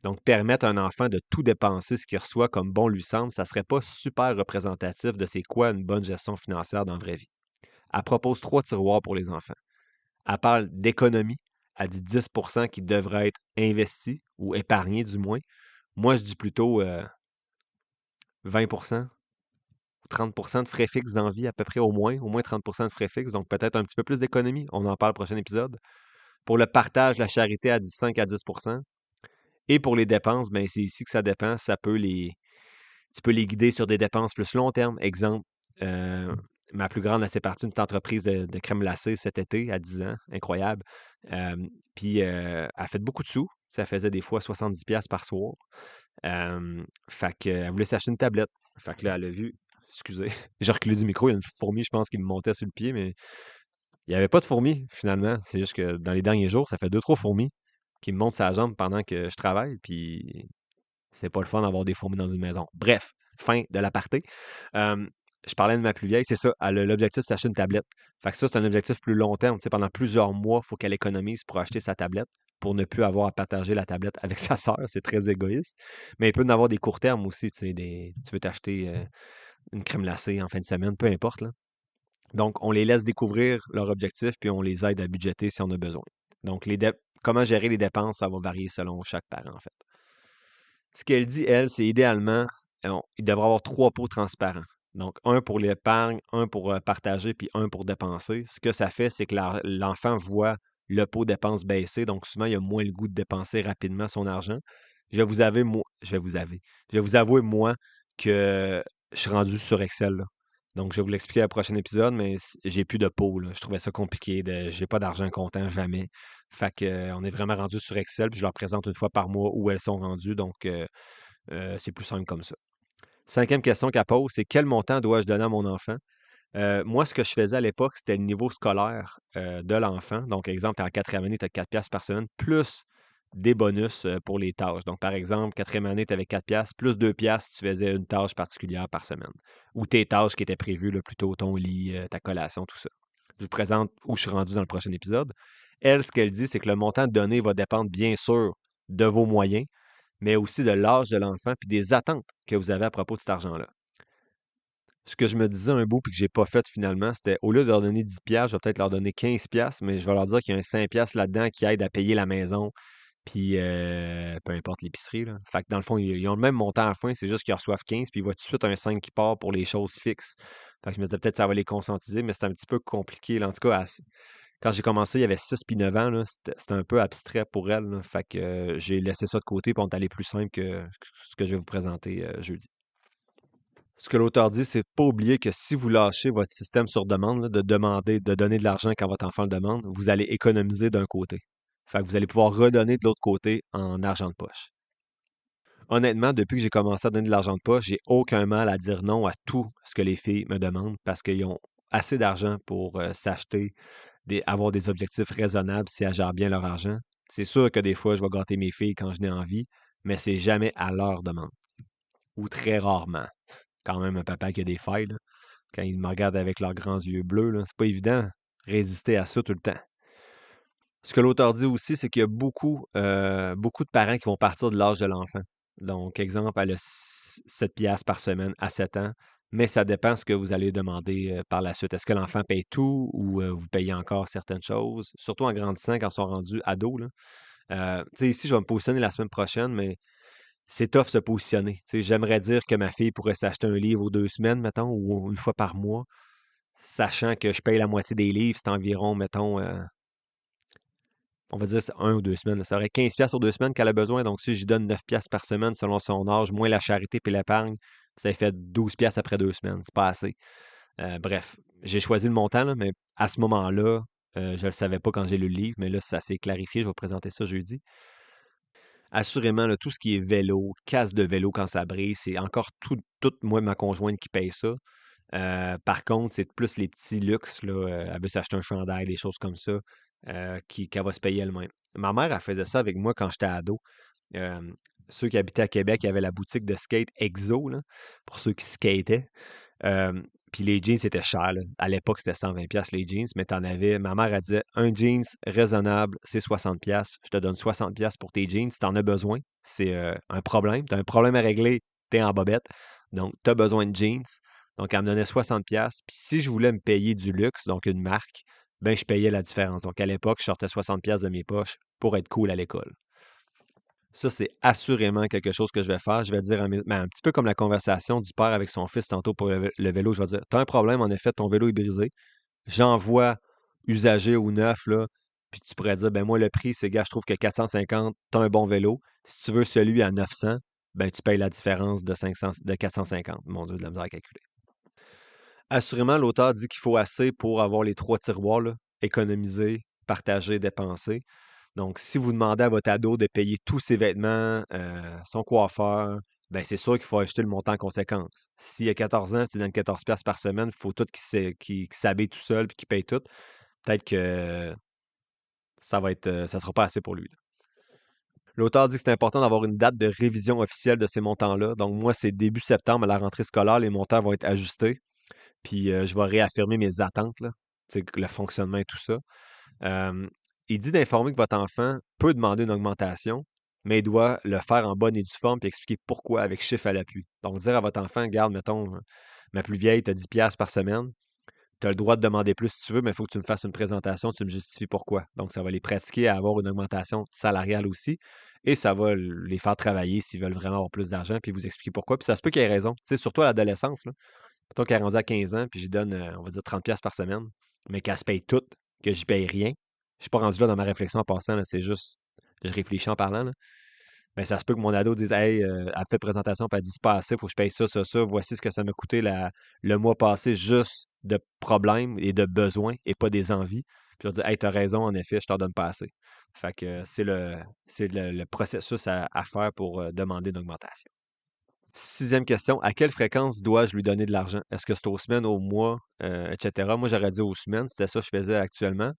[SPEAKER 1] Donc, permettre à un enfant de tout dépenser ce qu'il reçoit comme bon lui semble, ça ne serait pas super représentatif de c'est quoi une bonne gestion financière dans la vraie vie. Elle propose 3 tiroirs pour les enfants. Elle parle d'économie. Elle dit 10% qui devrait être investi ou épargné du moins. Moi, je dis plutôt 20% ou 30% de frais fixes dans la vie, à peu près au moins 30% de frais fixes, donc peut-être un petit peu plus d'économie. On en parle au prochain épisode. Pour le partage, la charité, elle dit 5 à 10%. Et pour les dépenses, ben, c'est ici que ça dépend. Tu peux les guider sur des dépenses plus long terme. Exemple, euh, ma plus grande, elle s'est partie d'une entreprise de crème glacée cet été, à 10 ans. Incroyable. Euh, Puis, elle fait beaucoup de sous. Ça faisait des fois 70$ par soir. Fait qu'elle voulait s'acheter une tablette. Fait que là, elle a vu. Excusez, j'ai reculé du micro. Il y a une fourmi, je pense, qui me montait sur le pied, mais il n'y avait pas de fourmis, finalement. C'est juste que dans les derniers jours, ça fait 2-3 fourmis qui me montent sa jambe pendant que je travaille, puis c'est pas le fun d'avoir des fourmis dans une maison. Bref, fin de l'aparté. Euh, je parlais de ma plus vieille, c'est ça. Elle a l'objectif de s'acheter une tablette. Fait que ça, c'est un objectif plus long terme. Tu sais, pendant plusieurs mois, il faut qu'elle économise pour acheter sa tablette, pour ne plus avoir à partager la tablette avec sa sœur. C'est très égoïste. Mais il peut y avoir des courts termes aussi. Tu sais, tu veux t'acheter une crème glacée en fin de semaine, peu importe, là. Donc, on les laisse découvrir leur objectif, puis on les aide à budgéter si on a besoin. Donc, comment gérer les dépenses, ça va varier selon chaque parent, en fait. Ce qu'elle dit, elle, c'est idéalement, il devrait avoir 3 pots transparents. Donc, un pour l'épargne, un pour partager, puis un pour dépenser. Ce que ça fait, c'est que l'enfant voit le pot dépenses baisser. Donc, souvent, il a moins le goût de dépenser rapidement son argent. Je vais vous avouer, moi, je vais vous avouer, moi, que je suis rendu sur Excel, là. Donc, je vais vous l'expliquer à prochain épisode, mais j'ai plus de pot, là. Je trouvais ça compliqué. J'ai pas d'argent comptant, jamais. Fait que, on est vraiment rendu sur Excel, puis je leur présente une fois par mois où elles sont rendues. Donc, c'est plus simple comme ça. Cinquième question qu'elle pose, c'est quel montant dois-je donner à mon enfant? Moi, ce que je faisais à l'époque, c'était le niveau scolaire de l'enfant. Donc, exemple, tu es en quatrième année, tu as 4 piastres par semaine, plus des bonus pour les tâches. Donc, par exemple, quatrième année, tu avais 4 piastres, plus 2 piastres, tu faisais une tâche particulière par semaine. Ou tes tâches qui étaient prévues, là, plutôt ton lit, ta collation, tout ça. Je vous présente où je suis rendu dans le prochain épisode. Elle, ce qu'elle dit, c'est que le montant donné va dépendre bien sûr de vos moyens, mais aussi de l'âge de l'enfant puis des attentes que vous avez à propos de cet argent-là. Ce que je me disais un bout puis que j'ai pas fait finalement, c'était au lieu de leur donner 10 piastres, je vais peut-être leur donner 15 piastres, mais je vais leur dire qu'il y a un 5 piastres là-dedans qui aide à payer la maison, puis peu importe l'épicerie, là. Fait que dans le fond, ils ont le même montant à la fin, c'est juste qu'ils reçoivent 15, puis il va tout de suite un 5 qui part pour les choses fixes. Fait que je me disais peut-être que ça va les conscientiser, mais c'est un petit peu compliqué, là. En tout cas, quand j'ai commencé, il y avait 6 puis 9 ans, là, c'était un peu abstrait pour elles, là. Fait que j'ai laissé ça de côté, puis on est allé plus simple que ce que je vais vous présenter jeudi. Ce que l'auteur dit, c'est de pas oublier que si vous lâchez votre système sur demande, là, de demander, de donner de l'argent quand votre enfant le demande, vous allez économiser d'un côté. Fait que vous allez pouvoir redonner de l'autre côté en argent de poche. Honnêtement, depuis que j'ai commencé à donner de l'argent de poche, j'ai aucun mal à dire non à tout ce que les filles me demandent parce qu'ils ont assez d'argent pour s'acheter, avoir des objectifs raisonnables si elles gèrent bien leur argent. C'est sûr que des fois, je vais gâter mes filles quand je n'ai envie, mais c'est jamais à leur demande ou très rarement. Quand même un papa qui a des failles, là. Quand ils me regardent avec leurs grands yeux bleus, là, c'est pas évident résister à ça tout le temps. Ce que l'auteur dit aussi, c'est qu'il y a beaucoup de parents qui vont partir de l'âge de l'enfant. Donc, exemple, elle a 7 piastres par semaine à 7 ans, mais ça dépend ce que vous allez demander par la suite. Est-ce que l'enfant paye tout ou vous payez encore certaines choses? Surtout en grandissant quand ils sont rendus ados, là. Tu sais, ici, je vais me positionner la semaine prochaine, mais c'est tough se positionner. Tu sais, j'aimerais dire que ma fille pourrait s'acheter un livre aux 2 semaines, mettons, ou une fois par mois, sachant que je paye la moitié des livres, c'est environ, mettons, on va dire c'est 1 ou 2 semaines. Là. Ça aurait 15 piastres sur 2 semaines qu'elle a besoin. Donc, si je lui donne 9 piastres par semaine selon son âge, moins la charité et l'épargne, ça fait 12 piastres après 2 semaines. C'est pas assez. Bref, j'ai choisi le montant, là, mais à ce moment-là, je ne le savais pas quand j'ai lu le livre, mais là, ça s'est clarifié. Je vais vous présenter ça jeudi. Assurément, là, tout ce qui est vélo, casse de vélo quand ça brise, c'est encore tout moi, ma conjointe qui paye ça. Par contre, c'est plus les petits luxes, là, elle veut s'acheter un chandail, des choses comme ça, qu'elle va se payer elle-même. Ma mère, elle faisait ça avec moi quand j'étais ado. Hem, Ceux qui habitaient à Québec, il y avait la boutique de skate Exo, là, pour ceux qui skataient. Puis les jeans, c'était cher, là. À l'époque, c'était 120 les jeans, mais t'en avais ma mère, elle disait: «Un jeans raisonnable, c'est 60 Je te donne 60 pour tes jeans. Si tu en as besoin, c'est, un problème. Tu as un problème à régler, tu es en bobette, donc tu as besoin de jeans». Donc elle me donnait 60 puis si je voulais me payer du luxe, donc une marque, ben, je payais la différence. Donc à l'époque, je sortais 60 de mes poches pour être cool à l'école. Ça, c'est assurément quelque chose que je vais faire. Je vais dire un petit peu comme la conversation du père avec son fils tantôt pour le vélo. Je vais dire, tu as un problème, en effet, ton vélo est brisé. J'envoie usagé ou neuf, là. Puis tu pourrais dire, ben moi, le prix, c'est, gars, je trouve que 450, tu as un bon vélo. Si tu veux celui à 900, ben tu payes la différence de 500, de 450. Mon Dieu, de la misère à calculer. Assurément, l'auteur dit qu'il faut assez pour avoir les 3 tiroirs, là, économiser, partager, dépenser. Donc, si vous demandez à votre ado de payer tous ses vêtements, son coiffeur, ben c'est sûr qu'il faut ajouter le montant en conséquence. S'il a 14 ans, tu donnes 14 par semaine, il faut tout qu'il s'habille tout seul puis qu'il paye tout. Peut-être que ça sera pas assez pour lui, là. L'auteur dit que c'est important d'avoir une date de révision officielle de ces montants-là. Donc, moi, c'est début septembre à la rentrée scolaire, les montants vont être ajustés. Puis je vais réaffirmer mes attentes, là, tu sais, le fonctionnement et tout ça. Euh, il dit d'informer que votre enfant peut demander une augmentation, mais il doit le faire en bonne et due forme puis expliquer pourquoi avec chiffre à l'appui. Donc, dire à votre enfant, regarde, mettons, ma plus vieille, tu as 10 piastres par semaine. tu as le droit de demander plus si tu veux, mais il faut que tu me fasses une présentation, tu me justifies pourquoi. Donc, ça va les pratiquer à avoir une augmentation salariale aussi. Et ça va les faire travailler s'ils veulent vraiment avoir plus d'argent, puis vous expliquer pourquoi. Puis ça se peut qu'il ait raison. Tu sais, surtout à l'adolescence, là. Mettons qu'elle est rendue à 15 ans, puis j'y donne, on va dire, 30$ par semaine, mais qu'elle se paye tout, que j'y paye rien. Je suis pas rendu là dans ma réflexion en passant, là, c'est juste, je réfléchis en parlant, là. Ben, ça se peut que mon ado dise: Hey, elle fait présentation, puis elle dit: C'est pas assez, faut que je paye ça, ça, ça. Voici ce que ça m'a coûté le mois passé juste de problèmes et de besoins et pas des envies. Puis je vais dire: Hey, t'as raison, en effet, je t'en donne pas assez. Fait que c'est le processus à faire pour demander une augmentation. Sixième question, à quelle fréquence dois-je lui donner de l'argent? Est-ce que c'est aux semaines, aux mois, etc.? Moi, j'aurais dit aux semaines, c'était ça que je faisais actuellement.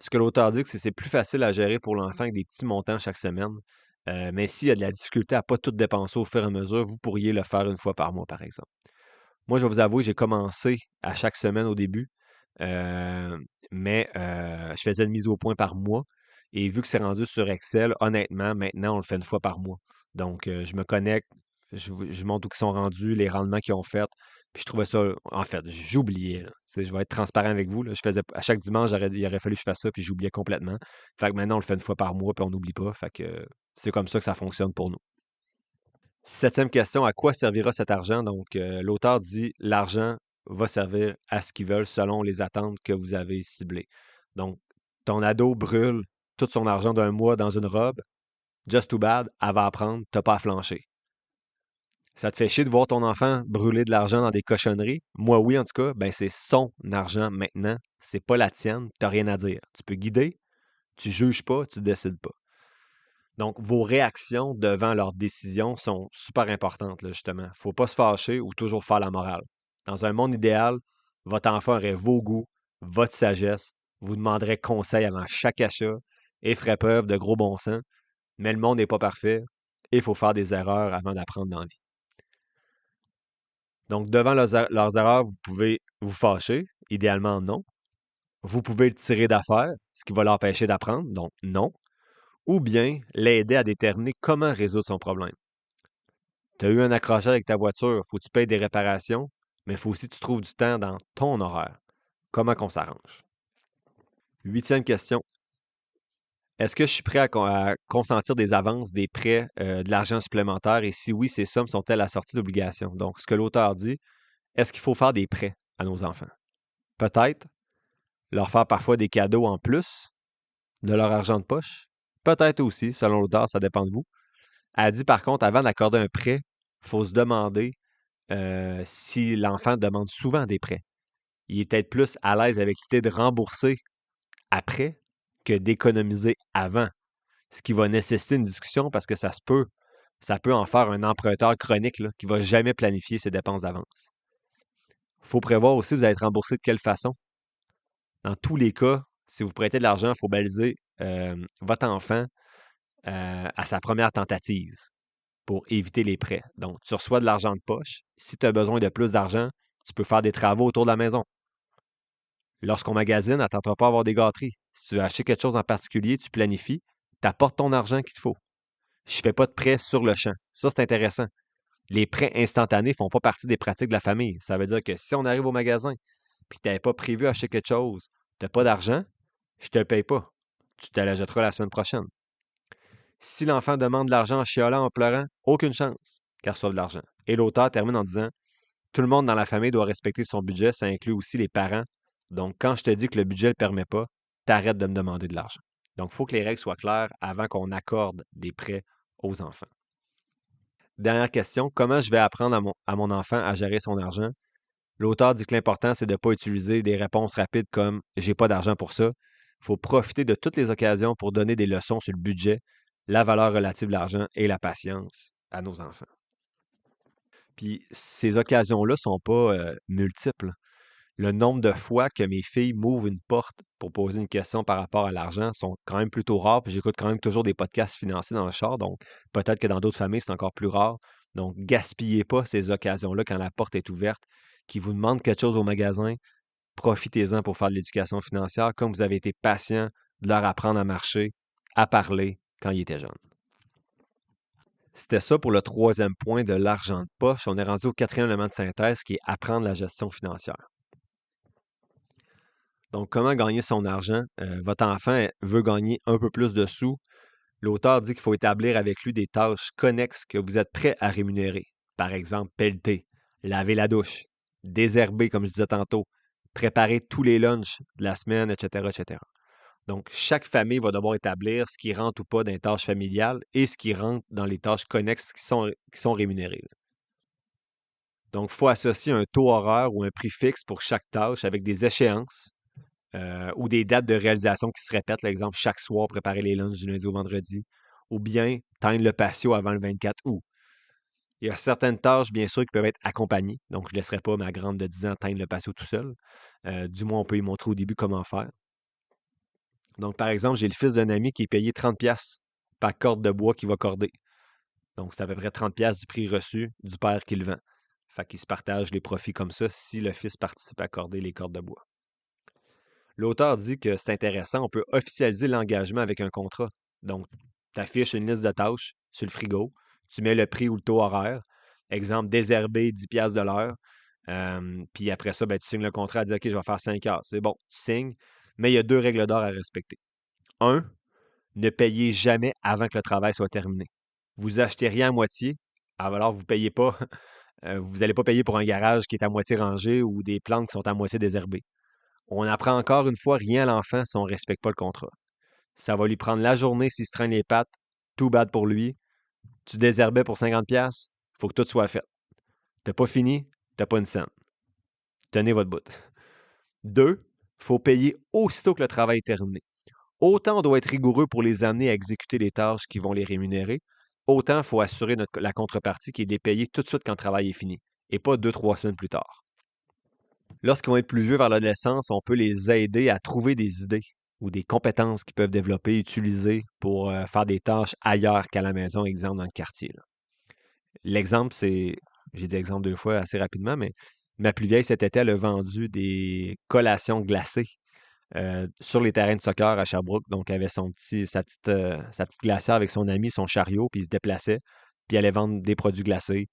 [SPEAKER 1] Ce que l'auteur dit, c'est plus facile à gérer pour l'enfant avec des petits montants chaque semaine. Mais s'il y a de la difficulté à ne pas tout dépenser au fur et à mesure, vous pourriez le faire une fois par mois, par exemple. Moi, je vais vous avouer, j'ai commencé à chaque semaine au début, euh, mais je faisais une mise au point par mois. Et vu que c'est rendu sur Excel, honnêtement, maintenant, on le fait une fois par mois. Donc, je me connecte, je montre où ils sont rendus, les rendements qu'ils ont fait. Puis je trouvais ça, en fait, j'oubliais, là. Tu sais, je vais être transparent avec vous, là. Je faisais, à chaque dimanche, il aurait fallu que je fasse ça, puis j'oubliais complètement. Fait que maintenant, on le fait une fois par mois, puis on n'oublie pas. Fait que c'est comme ça que ça fonctionne pour nous. Septième question, à quoi servira cet argent? Donc, l'auteur dit, l'argent va servir à ce qu'ils veulent selon les attentes que vous avez ciblées. Donc, ton ado brûle tout son argent d'un mois dans une robe, just too bad, elle va apprendre, t'as pas à flancher. Ça te fait chier de voir ton enfant brûler de l'argent dans des cochonneries? Moi, oui, en tout cas, ben c'est son argent maintenant, c'est pas la tienne, t'as rien à dire. Tu peux guider, tu juges pas, tu décides pas. Donc, vos réactions devant leurs décisions sont super importantes, là, justement. Il ne faut pas se fâcher ou toujours faire la morale. Dans un monde idéal, votre enfant aurait vos goûts, votre sagesse, vous demanderait conseil avant chaque achat et ferait preuve de gros bon sens. Mais le monde n'est pas parfait et il faut faire des erreurs avant d'apprendre dans la vie. Donc, devant leurs erreurs, vous pouvez vous fâcher, idéalement non. Vous pouvez le tirer d'affaire, ce qui va l'empêcher d'apprendre, donc non. Ou bien l'aider à déterminer comment résoudre son problème. Tu as eu un accrochage avec ta voiture, faut que tu payes des réparations, mais il faut aussi que tu trouves du temps dans ton horaire. Comment qu'on s'arrange? Huitième question. Est-ce que je suis prêt à consentir des avances, des prêts, de l'argent supplémentaire? Et si oui, ces sommes sont-elles assorties d'obligations? Donc, ce que l'auteur dit, est-ce qu'il faut faire des prêts à nos enfants? Peut-être leur faire parfois des cadeaux en plus de leur argent de poche. Peut-être aussi, selon l'auteur, ça dépend de vous. Elle dit par contre, avant d'accorder un prêt, il faut se demander si l'enfant demande souvent des prêts. Il est peut-être plus à l'aise avec l'idée de rembourser après que d'économiser avant, ce qui va nécessiter une discussion parce que ça peut en faire un emprunteur chronique là, qui ne va jamais planifier ses dépenses d'avance. Il faut prévoir aussi vous allez être remboursé de quelle façon. Dans tous les cas, si vous prêtez de l'argent, il faut baliser votre enfant à sa première tentative pour éviter les prêts. Donc, tu reçois de l'argent de poche. Si tu as besoin de plus d'argent, tu peux faire des travaux autour de la maison. Lorsqu'on magasine, attends pas à avoir des gâteries. Si tu veux acheter quelque chose en particulier, tu planifies, tu apportes ton argent qu'il te faut. Je ne fais pas de prêt sur le champ. Ça, c'est intéressant. Les prêts instantanés ne font pas partie des pratiques de la famille. Ça veut dire que si on arrive au magasin et que tu n'avais pas prévu acheter quelque chose, tu n'as pas d'argent, je ne te le paye pas. Tu te la jetteras la semaine prochaine. Si l'enfant demande de l'argent en chialant, en pleurant, aucune chance qu'elle reçoive de l'argent. Et l'auteur termine en disant tout le monde dans la famille doit respecter son budget, ça inclut aussi les parents. Donc, quand je te dis que le budget ne le permet pas, t'arrêtes de me demander de l'argent. Donc, il faut que les règles soient claires avant qu'on accorde des prêts aux enfants. Dernière question, comment je vais apprendre à mon enfant à gérer son argent? L'auteur dit que l'important, c'est de ne pas utiliser des réponses rapides comme j'ai pas d'argent pour ça. Il faut profiter de toutes les occasions pour donner des leçons sur le budget, la valeur relative de l'argent et la patience à nos enfants. Puis ces occasions-là ne sont pas multiples. Le nombre de fois que mes filles m'ouvrent une porte pour poser une question par rapport à l'argent sont quand même plutôt rares. Puis j'écoute quand même toujours des podcasts financiers dans le char, donc peut-être que dans d'autres familles, c'est encore plus rare. Donc, gaspillez pas ces occasions-là quand la porte est ouverte, qui vous demandent quelque chose au magasin, profitez-en pour faire de l'éducation financière, comme vous avez été patient de leur apprendre à marcher, à parler quand ils étaient jeunes. C'était ça pour le troisième point de l'argent de poche. On est rendu au quatrième élément de synthèse qui est apprendre la gestion financière. Donc, comment gagner son argent? Votre enfant veut gagner un peu plus de sous. L'auteur dit qu'il faut établir avec lui des tâches connexes que vous êtes prêt à rémunérer. Par exemple, pelleter, laver la douche, désherber, comme je disais tantôt, préparer tous les lunchs de la semaine, etc., etc. Donc, chaque famille va devoir établir ce qui rentre ou pas dans les tâches familiales et ce qui rentre dans les tâches connexes qui sont rémunérées. Donc, il faut associer un taux horaire ou un prix fixe pour chaque tâche avec des échéances ou des dates de réalisation qui se répètent. Par exemple, chaque soir, préparer les lunchs du lundi au vendredi, ou bien teindre le patio avant le 24 août. Il y a certaines tâches, bien sûr, qui peuvent être accompagnées. Donc, je ne laisserai pas ma grande de 10 ans teindre le patio tout seul. Du moins, on peut y montrer au début comment faire. Donc, par exemple, j'ai le fils d'un ami qui est payé 30$ par corde de bois qu'il va corder. Donc, c'est à peu près 30$ du prix reçu du père qui le vend. Fait qu'il se partage les profits comme ça si le fils participe à corder les cordes de bois. L'auteur dit que c'est intéressant, on peut officialiser l'engagement avec un contrat. Donc, tu affiches une liste de tâches sur le frigo, tu mets le prix ou le taux horaire. Exemple, désherber 10$ de l'heure. Puis après ça, ben, tu signes le contrat, tu dis OK, je vais faire 5 heures. C'est bon, tu signes, mais il y a deux règles d'or à respecter. Un, ne payez jamais avant que le travail soit terminé. Vous achetez rien à moitié, alors vous payez pas, vous n'allez pas payer pour un garage qui est à moitié rangé ou des plantes qui sont à moitié désherbées. On apprend encore une fois rien à l'enfant si on ne respecte pas le contrat. Ça va lui prendre la journée s'il se traîne les pattes, tout bad pour lui. Tu désherbais pour 50$, il faut que tout soit fait. T'as pas fini, t'as pas une scène. Tenez votre bout. Deux, il faut payer aussitôt que le travail est terminé. Autant on doit être rigoureux pour les amener à exécuter les tâches qui vont les rémunérer, autant il faut assurer la contrepartie qui est de les payer tout de suite quand le travail est fini, et pas 2, 3 semaines plus tard. Lorsqu'ils vont être plus vieux vers l'adolescence, on peut les aider à trouver des idées ou des compétences qu'ils peuvent développer, utiliser pour faire des tâches ailleurs qu'à la maison, exemple dans le quartier. Là. L'exemple, c'est, j'ai dit exemple 2 fois assez rapidement, mais ma plus vieille cet été, elle a vendu des collations glacées sur les terrains de soccer à Sherbrooke. Donc, elle avait sa petite glacière avec son ami, son chariot, puis il se déplaçait, puis elle allait vendre des produits glacés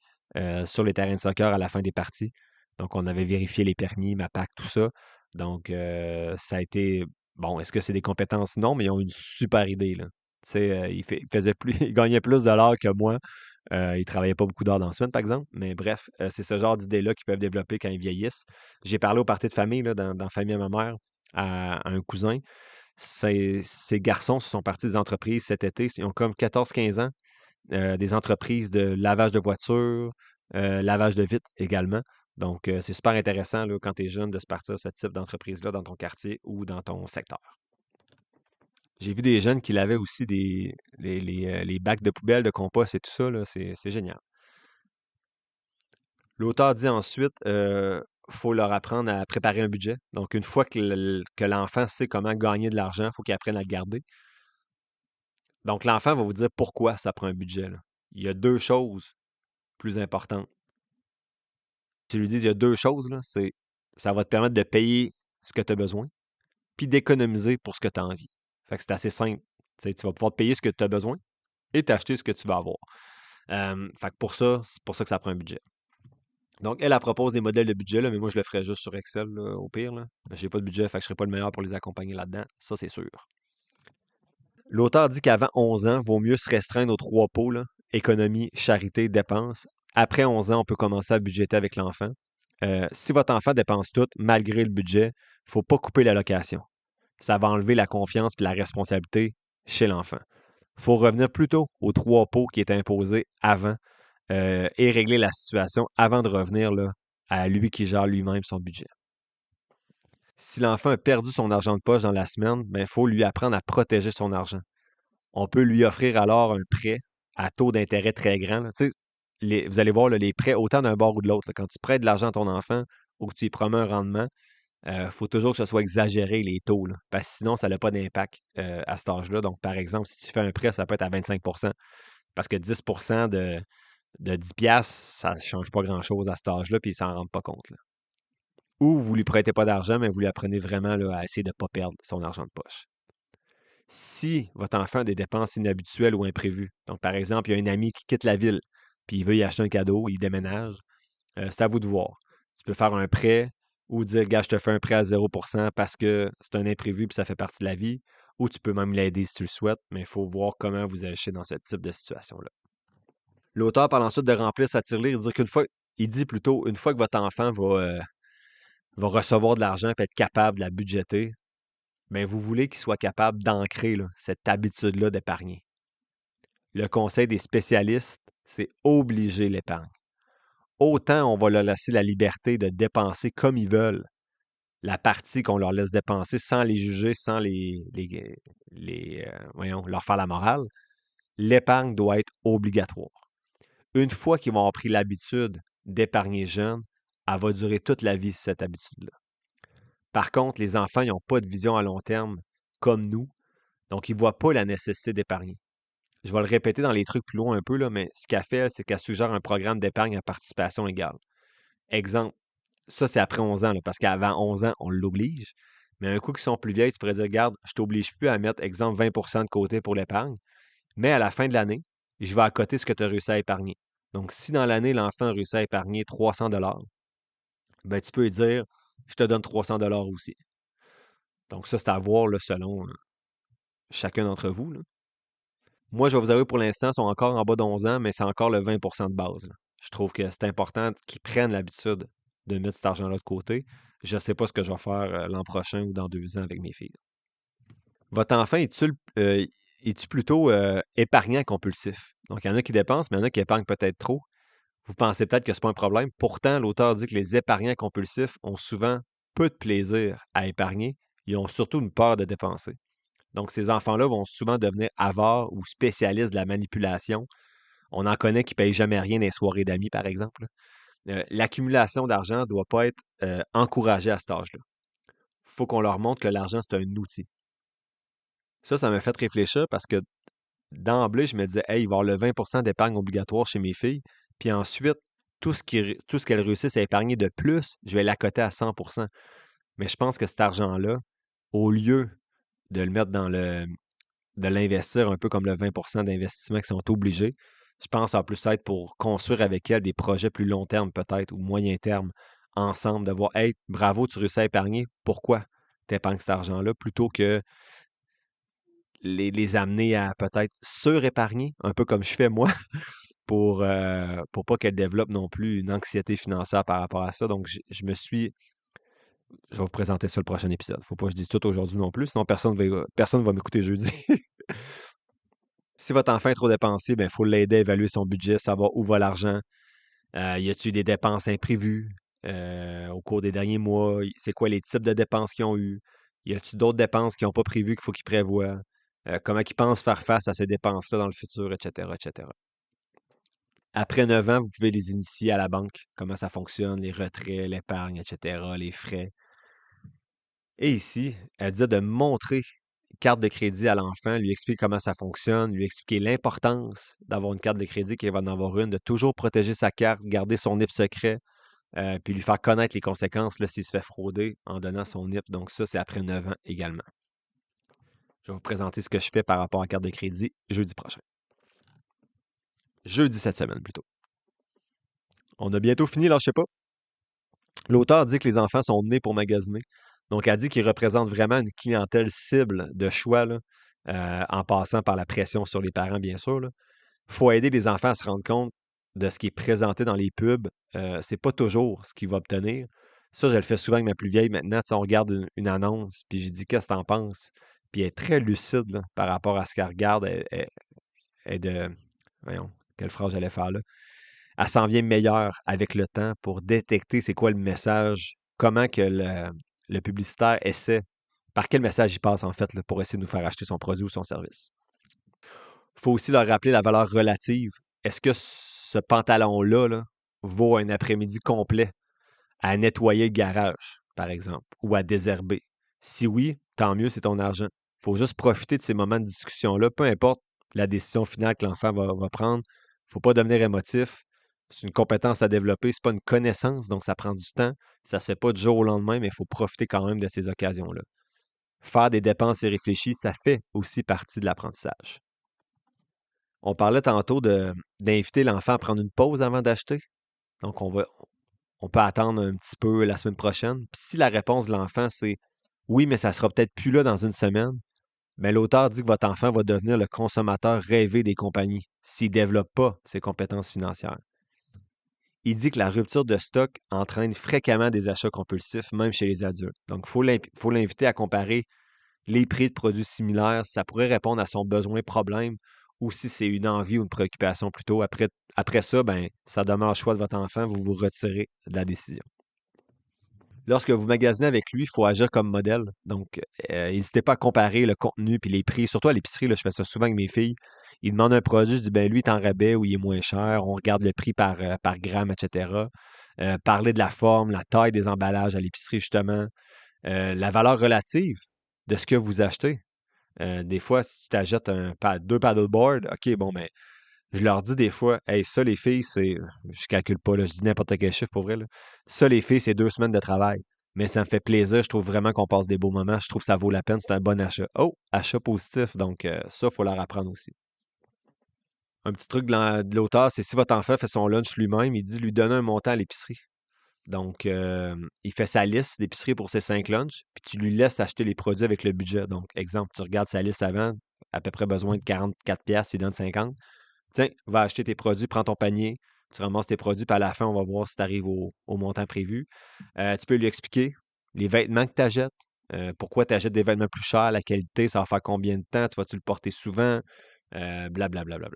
[SPEAKER 1] sur les terrains de soccer à la fin des parties. Donc, on avait vérifié les permis, ma PAC, tout ça. Donc, ça a été. Bon, est-ce que c'est des compétences? Non, mais ils ont une super idée, là. Tu sais, il faisait plus, il gagnait plus de l'heure que moi. Il ne travaillait pas beaucoup d'heures dans la semaine, par exemple. Mais bref, c'est ce genre d'idées-là qu'ils peuvent développer quand ils vieillissent. J'ai parlé au party de famille, là, dans la famille à ma mère, à un cousin. Ces garçons se sont partis des entreprises cet été. Ils ont comme 14, 15 ans. Des entreprises de lavage de voitures, lavage de vitres également. Donc, c'est super intéressant là, quand tu es jeune de se partir ce type d'entreprise-là dans ton quartier ou dans ton secteur. J'ai vu des jeunes qui lavaient aussi les bacs de poubelle, de compost et tout ça. Là, c'est génial. L'auteur dit ensuite, faut leur apprendre à préparer un budget. Donc, une fois que l'enfant sait comment gagner de l'argent, il faut qu'il apprenne à le garder. Donc, l'enfant va vous dire pourquoi ça prend un budget. Là. Il y a deux choses plus importantes. Tu lui dis, il y a deux choses, là, c'est ça va te permettre de payer ce que tu as besoin, puis d'économiser pour ce que tu as envie. Fait que c'est assez simple. Tu sais, tu vas pouvoir te payer ce que tu as besoin et t'acheter ce que tu vas avoir. Fait que pour ça, c'est pour ça que ça prend un budget. Donc, elle propose des modèles de budget, là, mais moi, je le ferais juste sur Excel, là, au pire. Je n'ai pas de budget, fait que je ne serai pas le meilleur pour les accompagner là-dedans. Ça, c'est sûr. L'auteur dit qu'avant 11 ans, il vaut mieux se restreindre aux trois pôles, là, économie, charité, dépenses. Après 11 ans, on peut commencer à budgéter avec l'enfant. Si votre enfant dépense tout, malgré le budget, il ne faut pas couper l'allocation. Ça va enlever la confiance et la responsabilité chez l'enfant. Il faut revenir plutôt aux trois pots qui étaient imposés avant et régler la situation avant de revenir là, à lui qui gère lui-même son budget. Si l'enfant a perdu son argent de poche dans la semaine, il faut lui apprendre à protéger son argent. On peut lui offrir alors un prêt à taux d'intérêt très grand. Là. Vous allez voir là, les prêts autant d'un bord ou de l'autre. Là. Quand tu prêtes de l'argent à ton enfant ou que tu lui promets un rendement, il faut toujours que ce soit exagéré les taux. Là, parce que sinon, ça n'a pas d'impact à cet âge-là. Donc, par exemple, si tu fais un prêt, ça peut être à 25 parce que 10 de 10$, ça ne change pas grand-chose à cet âge-là, puis il ne s'en rend pas compte. Là. Ou vous ne lui prêtez pas d'argent, mais vous lui apprenez vraiment là, à essayer de ne pas perdre son argent de poche. Si votre enfant a des dépenses inhabituelles ou imprévues, donc par exemple, il y a un ami qui quitte la ville, puis il veut y acheter un cadeau, il déménage, c'est à vous de voir. Tu peux faire un prêt ou dire, gars, je te fais un prêt à 0% parce que c'est un imprévu puis ça fait partie de la vie, ou tu peux même l'aider si tu le souhaites, mais il faut voir comment vous agissez dans ce type de situation-là. L'auteur parle ensuite de remplir sa tirelire, il dit plutôt, une fois que votre enfant va recevoir de l'argent et être capable de la budgéter, bien, vous voulez qu'il soit capable d'ancrer là, cette habitude-là d'épargner. Le conseil des spécialistes, c'est obliger l'épargne. Autant on va leur laisser la liberté de dépenser comme ils veulent, la partie qu'on leur laisse dépenser sans les juger, sans leur faire la morale, l'épargne doit être obligatoire. Une fois qu'ils vont avoir pris l'habitude d'épargner jeune, elle va durer toute la vie, cette habitude-là. Par contre, les enfants, ils n'ont pas de vision à long terme comme nous, donc ils ne voient pas la nécessité d'épargner. Je vais le répéter dans les trucs plus loin un peu, là, mais ce qu'elle fait, c'est qu'elle suggère un programme d'épargne à participation égale. Exemple, ça c'est après 11 ans, là, parce qu'avant 11 ans, on l'oblige. Mais un coup qu'ils sont plus vieilles, tu pourrais dire, regarde, je ne t'oblige plus à mettre, exemple, 20% de côté pour l'épargne, mais à la fin de l'année, je vais à côté ce que tu as réussi à épargner. Donc, si dans l'année, l'enfant a réussi à épargner 300 $, ben, tu peux lui dire, je te donne 300 $ aussi. Donc, ça, c'est à voir là, selon chacun d'entre vous, là. Moi, je vais vous avouer, pour l'instant, ils sont encore en bas d'11 ans, mais c'est encore le 20% de base, là. Je trouve que c'est important qu'ils prennent l'habitude de mettre cet argent-là de côté. Je ne sais pas ce que je vais faire l'an prochain ou dans 2 ans avec mes filles. Votre enfant, est-tu plutôt épargnant compulsif? Donc, il y en a qui dépensent, mais il y en a qui épargnent peut-être trop. Vous pensez peut-être que ce n'est pas un problème. Pourtant, l'auteur dit que les épargnants compulsifs ont souvent peu de plaisir à épargner. Ils ont surtout une peur de dépenser. Donc, ces enfants-là vont souvent devenir avares ou spécialistes de la manipulation. On en connaît qui ne payent jamais rien dans les soirées d'amis, par exemple. L'accumulation d'argent ne doit pas être encouragée à cet âge-là. Il faut qu'on leur montre que l'argent, c'est un outil. Ça m'a fait réfléchir parce que d'emblée, je me disais, hey, il va y avoir le 20% d'épargne obligatoire chez mes filles. Puis ensuite, tout ce qu'elles réussissent à épargner de plus, je vais l'accoter à 100%. Mais je pense que cet argent-là, au lieu de le mettre de l'investir un peu comme le 20% d'investissement qui sont obligés, je pense en plus être pour construire avec elles des projets plus long terme peut-être ou moyen terme ensemble, de voir, hey, bravo, tu réussis à épargner. Pourquoi tu épargnes cet argent-là plutôt que les amener à peut-être surépargner, un peu comme je fais moi, pour pas qu'elles développent non plus une anxiété financière par rapport à ça. Donc, je vais vous présenter ça le prochain épisode. Faut pas que je dise tout aujourd'hui non plus, sinon personne va m'écouter jeudi. Si votre enfant est trop dépensier, il faut l'aider à évaluer son budget, savoir où va l'argent. Y a-t-il des dépenses imprévues au cours des derniers mois? C'est quoi les types de dépenses qu'ils ont eu? Y a-t-il d'autres dépenses qu'ils n'ont pas prévues qu'il faut qu'ils prévoient? Comment ils pensent faire face à ces dépenses-là dans le futur, etc., etc. Après 9 ans, vous pouvez les initier à la banque, comment ça fonctionne, les retraits, l'épargne, etc., les frais. Et ici, elle dit de montrer une carte de crédit à l'enfant, lui expliquer comment ça fonctionne, lui expliquer l'importance d'avoir une carte de crédit, qu'il va en avoir une, de toujours protéger sa carte, garder son NIP secret, puis lui faire connaître les conséquences là, s'il se fait frauder en donnant son NIP. Donc ça, c'est après 9 ans également. Je vais vous présenter ce que je fais par rapport à la carte de crédit jeudi prochain. Jeudi cette semaine plutôt. On a bientôt fini, là, je sais pas. L'auteur dit que les enfants sont nés pour magasiner. Donc, elle dit qu'ils représentent vraiment une clientèle cible de choix, là, en passant par la pression sur les parents, bien sûr. Il faut aider les enfants à se rendre compte de ce qui est présenté dans les pubs. C'est pas toujours ce qu'ils vont obtenir. Ça, je le fais souvent avec ma plus vieille maintenant. Tu sais, on regarde une annonce, puis j'ai dit, qu'est-ce que tu en penses? Puis elle est très lucide là, par rapport à ce qu'elle regarde. Elle est de. Voyons, quelle phrase j'allais faire là? Elle s'en vient meilleure avec le temps pour détecter c'est quoi le message, comment que le publicitaire essaie, par quel message il passe en fait là, pour essayer de nous faire acheter son produit ou son service. Il faut aussi leur rappeler la valeur relative. Est-ce que ce pantalon-là là, vaut un après-midi complet à nettoyer le garage, par exemple, ou à désherber? Si oui, tant mieux, c'est ton argent. Il faut juste profiter de ces moments de discussion-là, peu importe la décision finale que l'enfant va prendre. Il ne faut pas devenir émotif. C'est une compétence à développer, c'est pas une connaissance, donc ça prend du temps. Ça se fait pas du jour au lendemain, mais il faut profiter quand même de ces occasions-là. Faire des dépenses irréfléchies, ça fait aussi partie de l'apprentissage. On parlait tantôt d'inviter l'enfant à prendre une pause avant d'acheter. Donc, on peut attendre un petit peu la semaine prochaine. Puis si la réponse de l'enfant, c'est oui, mais ça sera peut-être plus là dans une semaine, mais l'auteur dit que votre enfant va devenir le consommateur rêvé des compagnies s'il ne développe pas ses compétences financières. Il dit que la rupture de stock entraîne fréquemment des achats compulsifs, même chez les adultes. Donc, faut l'inviter à comparer les prix de produits similaires. Ça pourrait répondre à son besoin problème ou si c'est une envie ou une préoccupation plutôt. Après ça, ben, ça demeure le choix de votre enfant. Vous vous retirez de la décision. Lorsque vous magasinez avec lui, il faut agir comme modèle. Donc, n'hésitez pas à comparer le contenu puis les prix. Surtout à l'épicerie, là, je fais ça souvent avec mes filles. Ils demandent un produit, je dis, ben lui, il est en rabais ou il est moins cher. On regarde le prix par gramme, etc. Parler de la forme, la taille des emballages à l'épicerie, justement. La valeur relative de ce que vous achetez. Des fois, si tu t'achètes deux paddleboards, OK, bon, mais je leur dis des fois, hey, ça, les filles, je calcule pas, là, je dis n'importe quel chiffre pour vrai, là. Ça, les filles, c'est 2 semaines de travail. Mais ça me fait plaisir. Je trouve vraiment qu'on passe des beaux moments. Je trouve que ça vaut la peine. C'est un bon achat. Oh, achat positif. Donc, ça, il faut leur apprendre aussi. Un petit truc de l'auteur, c'est si votre enfant fait son lunch lui-même, il dit lui donner un montant à l'épicerie. Donc, il fait sa liste d'épicerie pour ses 5 lunchs, puis tu lui laisses acheter les produits avec le budget. Donc, exemple, tu regardes sa liste avant, à peu près besoin de 44 pièces, il donne 50. Tiens, va acheter tes produits, prends ton panier, tu ramasses tes produits, puis à la fin, on va voir si tu arrives au montant prévu. Tu peux lui expliquer les vêtements que tu achètes, pourquoi tu achètes des vêtements plus chers, la qualité, ça va faire combien de temps, tu vas-tu le porter souvent, blablabla.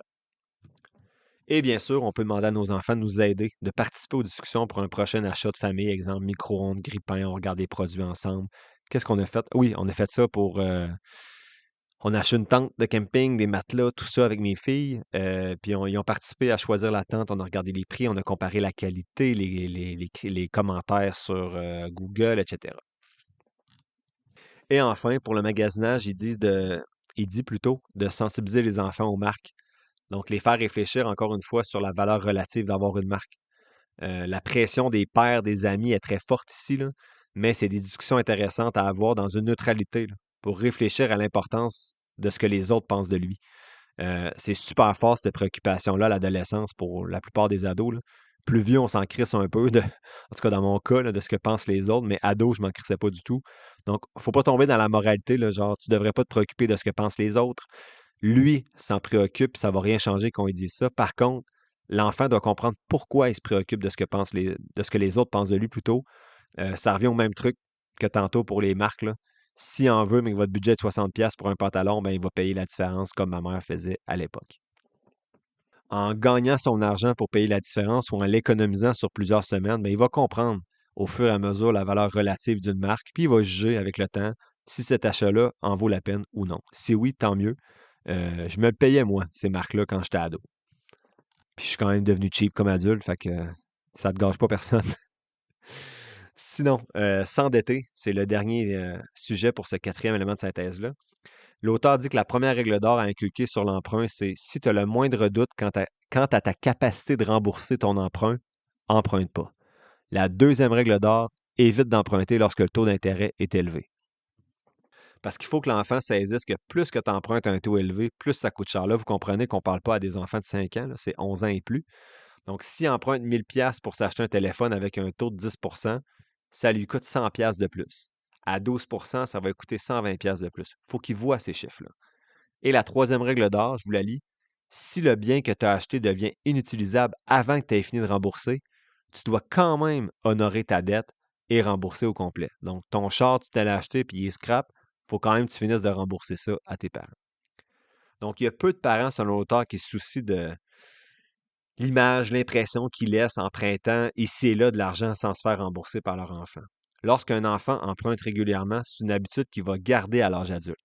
[SPEAKER 1] Et bien sûr, on peut demander à nos enfants de nous aider, de participer aux discussions pour un prochain achat de famille, exemple micro-ondes, grille-pain, on regarde des produits ensemble. Qu'est-ce qu'on a fait? Oui, on a fait ça pour on a acheté une tente de camping, des matelas, tout ça avec mes filles. Puis ils ont participé à choisir la tente. On a regardé les prix, on a comparé la qualité, les commentaires sur Google, etc. Et enfin, pour le magasinage, il dit plutôt de sensibiliser les enfants aux marques. Donc, les faire réfléchir encore une fois sur la valeur relative d'avoir une marque. La pression des pairs, des amis est très forte ici, là, mais c'est des discussions intéressantes à avoir dans une neutralité là, pour réfléchir à l'importance de ce que les autres pensent de lui. C'est super fort, cette préoccupation-là, à l'adolescence, pour la plupart des ados, là. Plus vieux, on s'en crisse un peu, en tout cas dans mon cas, là, de ce que pensent les autres, mais ado, je m'en crissais pas du tout. Donc, faut pas tomber dans la moralité, là, genre, tu devrais pas te préoccuper de ce que pensent les autres. Lui s'en préoccupe, ça va rien changer quand il dit ça. Par contre, l'enfant doit comprendre pourquoi il se préoccupe de ce que les autres pensent de lui plutôt. Ça revient au même truc que tantôt pour les marques, là. S'il en veut, mais que votre budget est 60$ pour un pantalon, ben, il va payer la différence comme ma mère faisait à l'époque. En gagnant son argent pour payer la différence ou en l'économisant sur plusieurs semaines, ben, il va comprendre au fur et à mesure la valeur relative d'une marque, puis il va juger avec le temps si cet achat-là en vaut la peine ou non. Si oui, tant mieux. Je me le payais, moi, ces marques-là, quand j'étais ado. Puis je suis quand même devenu cheap comme adulte, fait que ça ne te gâche pas personne. Sinon, s'endetter, c'est le dernier sujet pour ce quatrième élément de synthèse-là. L'auteur dit que la première règle d'or à inculquer sur l'emprunt, c'est si tu as le moindre doute quant à ta capacité de rembourser ton emprunt, emprunte pas. La deuxième règle d'or, évite d'emprunter lorsque le taux d'intérêt est élevé. Parce qu'il faut que l'enfant saisisse que plus que tu empruntes à un taux élevé, plus ça coûte cher. Là, vous comprenez qu'on ne parle pas à des enfants de 5 ans, là, c'est 11 ans et plus. Donc, s'il emprunte 1000$ pour s'acheter un téléphone avec un taux de 10%, ça lui coûte 100$ de plus. À 12%, ça va lui coûter 120$ de plus. Il faut qu'il voit ces chiffres-là. Et la troisième règle d'or, je vous la lis. Si le bien que tu as acheté devient inutilisable avant que tu aies fini de rembourser, tu dois quand même honorer ta dette et rembourser au complet. Donc, ton char, tu t'allais acheter puis il est scrap, il faut quand même que tu finisses de rembourser ça à tes parents. Donc, il y a peu de parents, selon l'auteur, qui se soucient de l'image, l'impression qu'ils laissent en empruntant ici et là de l'argent sans se faire rembourser par leur enfant. Lorsqu'un enfant emprunte régulièrement, c'est une habitude qu'il va garder à l'âge adulte.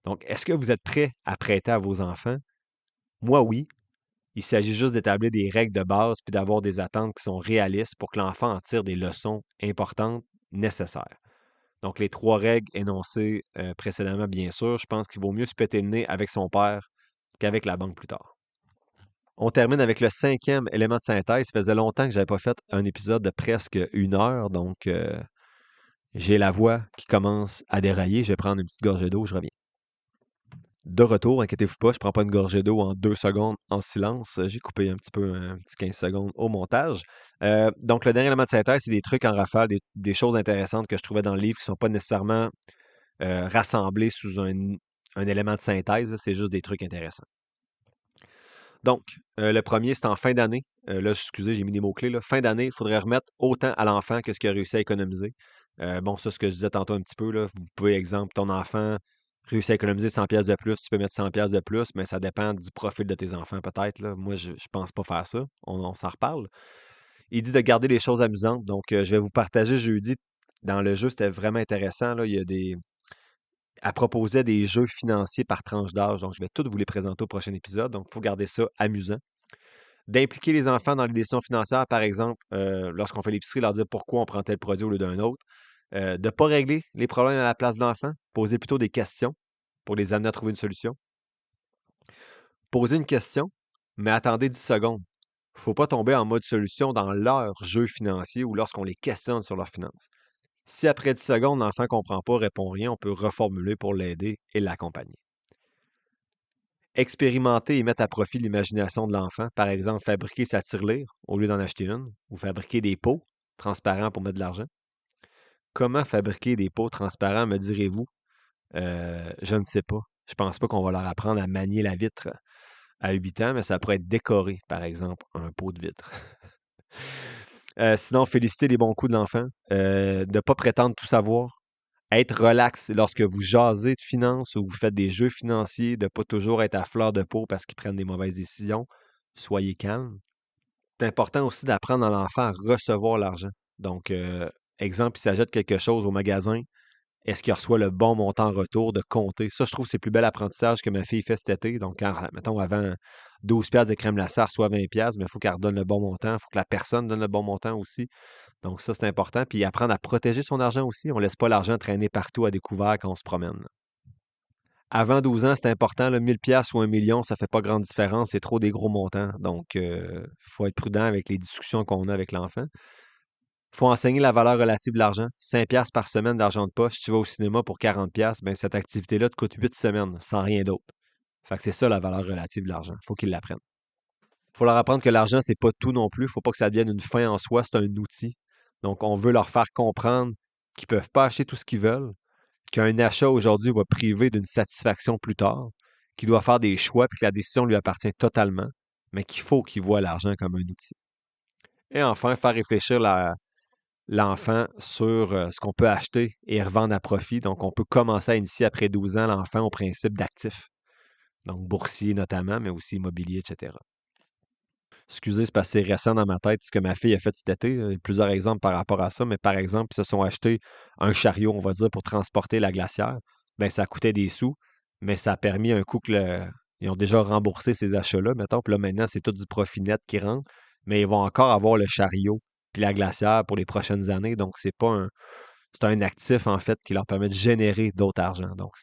[SPEAKER 1] Donc, est-ce que vous êtes prêt à prêter à vos enfants? Moi, oui. Il s'agit juste d'établir des règles de base puis d'avoir des attentes qui sont réalistes pour que l'enfant en tire des leçons importantes nécessaires. Donc, les 3 règles énoncées précédemment, bien sûr, je pense qu'il vaut mieux se péter le nez avec son père qu'avec la banque plus tard. On termine avec le 5e élément de synthèse. Ça faisait longtemps que je n'avais pas fait un épisode de presque 1 heure, donc j'ai la voix qui commence à dérailler. Je vais prendre une petite gorgée d'eau, je reviens. De retour, inquiétez-vous pas, je prends pas une gorgée d'eau en 2 secondes en silence. J'ai coupé un petit peu, un petit 15 secondes au montage. Donc, le dernier élément de synthèse, c'est des trucs en rafale, des choses intéressantes que je trouvais dans le livre qui ne sont pas nécessairement rassemblés sous un élément de synthèse, là, c'est juste des trucs intéressants. Donc, le premier, c'est en fin d'année. Là, excusez, j'ai mis des mots-clés. Là. Fin d'année, il faudrait remettre autant à l'enfant que ce qu'il a réussi à économiser. Bon, ça, ce que je disais tantôt un petit peu, là, vous pouvez, exemple, ton enfant réussit à économiser 100 pièces de plus, tu peux mettre 100 pièces de plus, mais ça dépend du profil de tes enfants, peut-être. Là. Moi, je pense pas faire ça. On s'en reparle. Il dit de garder les choses amusantes. Donc, je vais vous partager jeudi. Dans le jeu, c'était vraiment intéressant. Là. Il y a Elle proposait des jeux financiers par tranche d'âge. Donc, je vais tous vous les présenter au prochain épisode. Donc, il faut garder ça amusant. D'impliquer les enfants dans les décisions financières, par exemple, lorsqu'on fait l'épicerie, leur dire pourquoi on prend tel produit au lieu d'un autre. De ne pas régler les problèmes à la place de l'enfant, poser plutôt des questions pour les amener à trouver une solution. Poser une question, mais attendez 10 secondes. Il ne faut pas tomber en mode solution dans leur jeu financier ou lorsqu'on les questionne sur leurs finances. Si après 10 secondes, l'enfant ne comprend pas, répond rien, on peut reformuler pour l'aider et l'accompagner. Expérimenter et mettre à profit l'imagination de l'enfant. Par exemple, fabriquer sa tirelire au lieu d'en acheter une, ou fabriquer des pots transparents pour mettre de l'argent. Comment fabriquer des pots transparents, me direz-vous? Je ne sais pas. Je pense pas qu'on va leur apprendre à manier la vitre à 8 ans, mais ça pourrait être décoré, par exemple, un pot de vitre. Sinon, féliciter les bons coups de l'enfant. De ne pas prétendre tout savoir. Être relax lorsque vous jasez de finances ou vous faites des jeux financiers, de ne pas toujours être à fleur de peau parce qu'ils prennent des mauvaises décisions. Soyez calme. C'est important aussi d'apprendre à l'enfant à recevoir l'argent. Donc, exemple, il s'achète quelque chose au magasin. Est-ce qu'il reçoit le bon montant en retour, de compter? Ça, je trouve que c'est le plus bel apprentissage que ma fille fait cet été. Donc, quand, mettons, avant 12 piastres de crème glacée, elle reçoit 20 piastres, mais il faut qu'elle redonne le bon montant. Il faut que la personne donne le bon montant aussi. Donc, ça, c'est important. Puis, apprendre à protéger son argent aussi. On ne laisse pas l'argent traîner partout à découvert quand on se promène. Avant 12 ans, c'est important. Là, 1000 piastres ou 1 million, ça ne fait pas grande différence. C'est trop des gros montants. Donc, il faut être prudent avec les discussions qu'on a avec l'enfant. Il faut enseigner la valeur relative de l'argent. 5 piastres par semaine d'argent de poche. Si tu vas au cinéma pour 40 piastres, ben cette activité-là te coûte 8 semaines, sans rien d'autre. Fait que c'est ça la valeur relative de l'argent. Il faut qu'ils l'apprennent. Il faut leur apprendre que l'argent, c'est pas tout non plus. Il ne faut pas que ça devienne une fin en soi, c'est un outil. Donc, on veut leur faire comprendre qu'ils ne peuvent pas acheter tout ce qu'ils veulent, qu'un achat aujourd'hui va priver d'une satisfaction plus tard, qu'il doit faire des choix puis que la décision lui appartient totalement, mais qu'il faut qu'il voit l'argent comme un outil. Et enfin, faire réfléchir l'enfant sur ce qu'on peut acheter et revendre à profit. Donc, on peut commencer à initier après 12 ans l'enfant au principe d'actifs. Donc, boursier notamment, mais aussi immobilier, etc. Excusez, c'est parce que c'est récent dans ma tête ce que ma fille a fait cet été. Il y a plusieurs exemples par rapport à ça, mais par exemple, ils se sont achetés un chariot, on va dire, pour transporter la glacière. Bien, ça coûtait des sous, mais ça a permis un coup que ils ont déjà remboursé ces achats-là, mettons. Puis là, maintenant, c'est tout du profit net qui rentre, mais ils vont encore avoir le chariot puis la glacière pour les prochaines années. Donc, c'est un actif, en fait, qui leur permet de générer d'autres argent. Donc,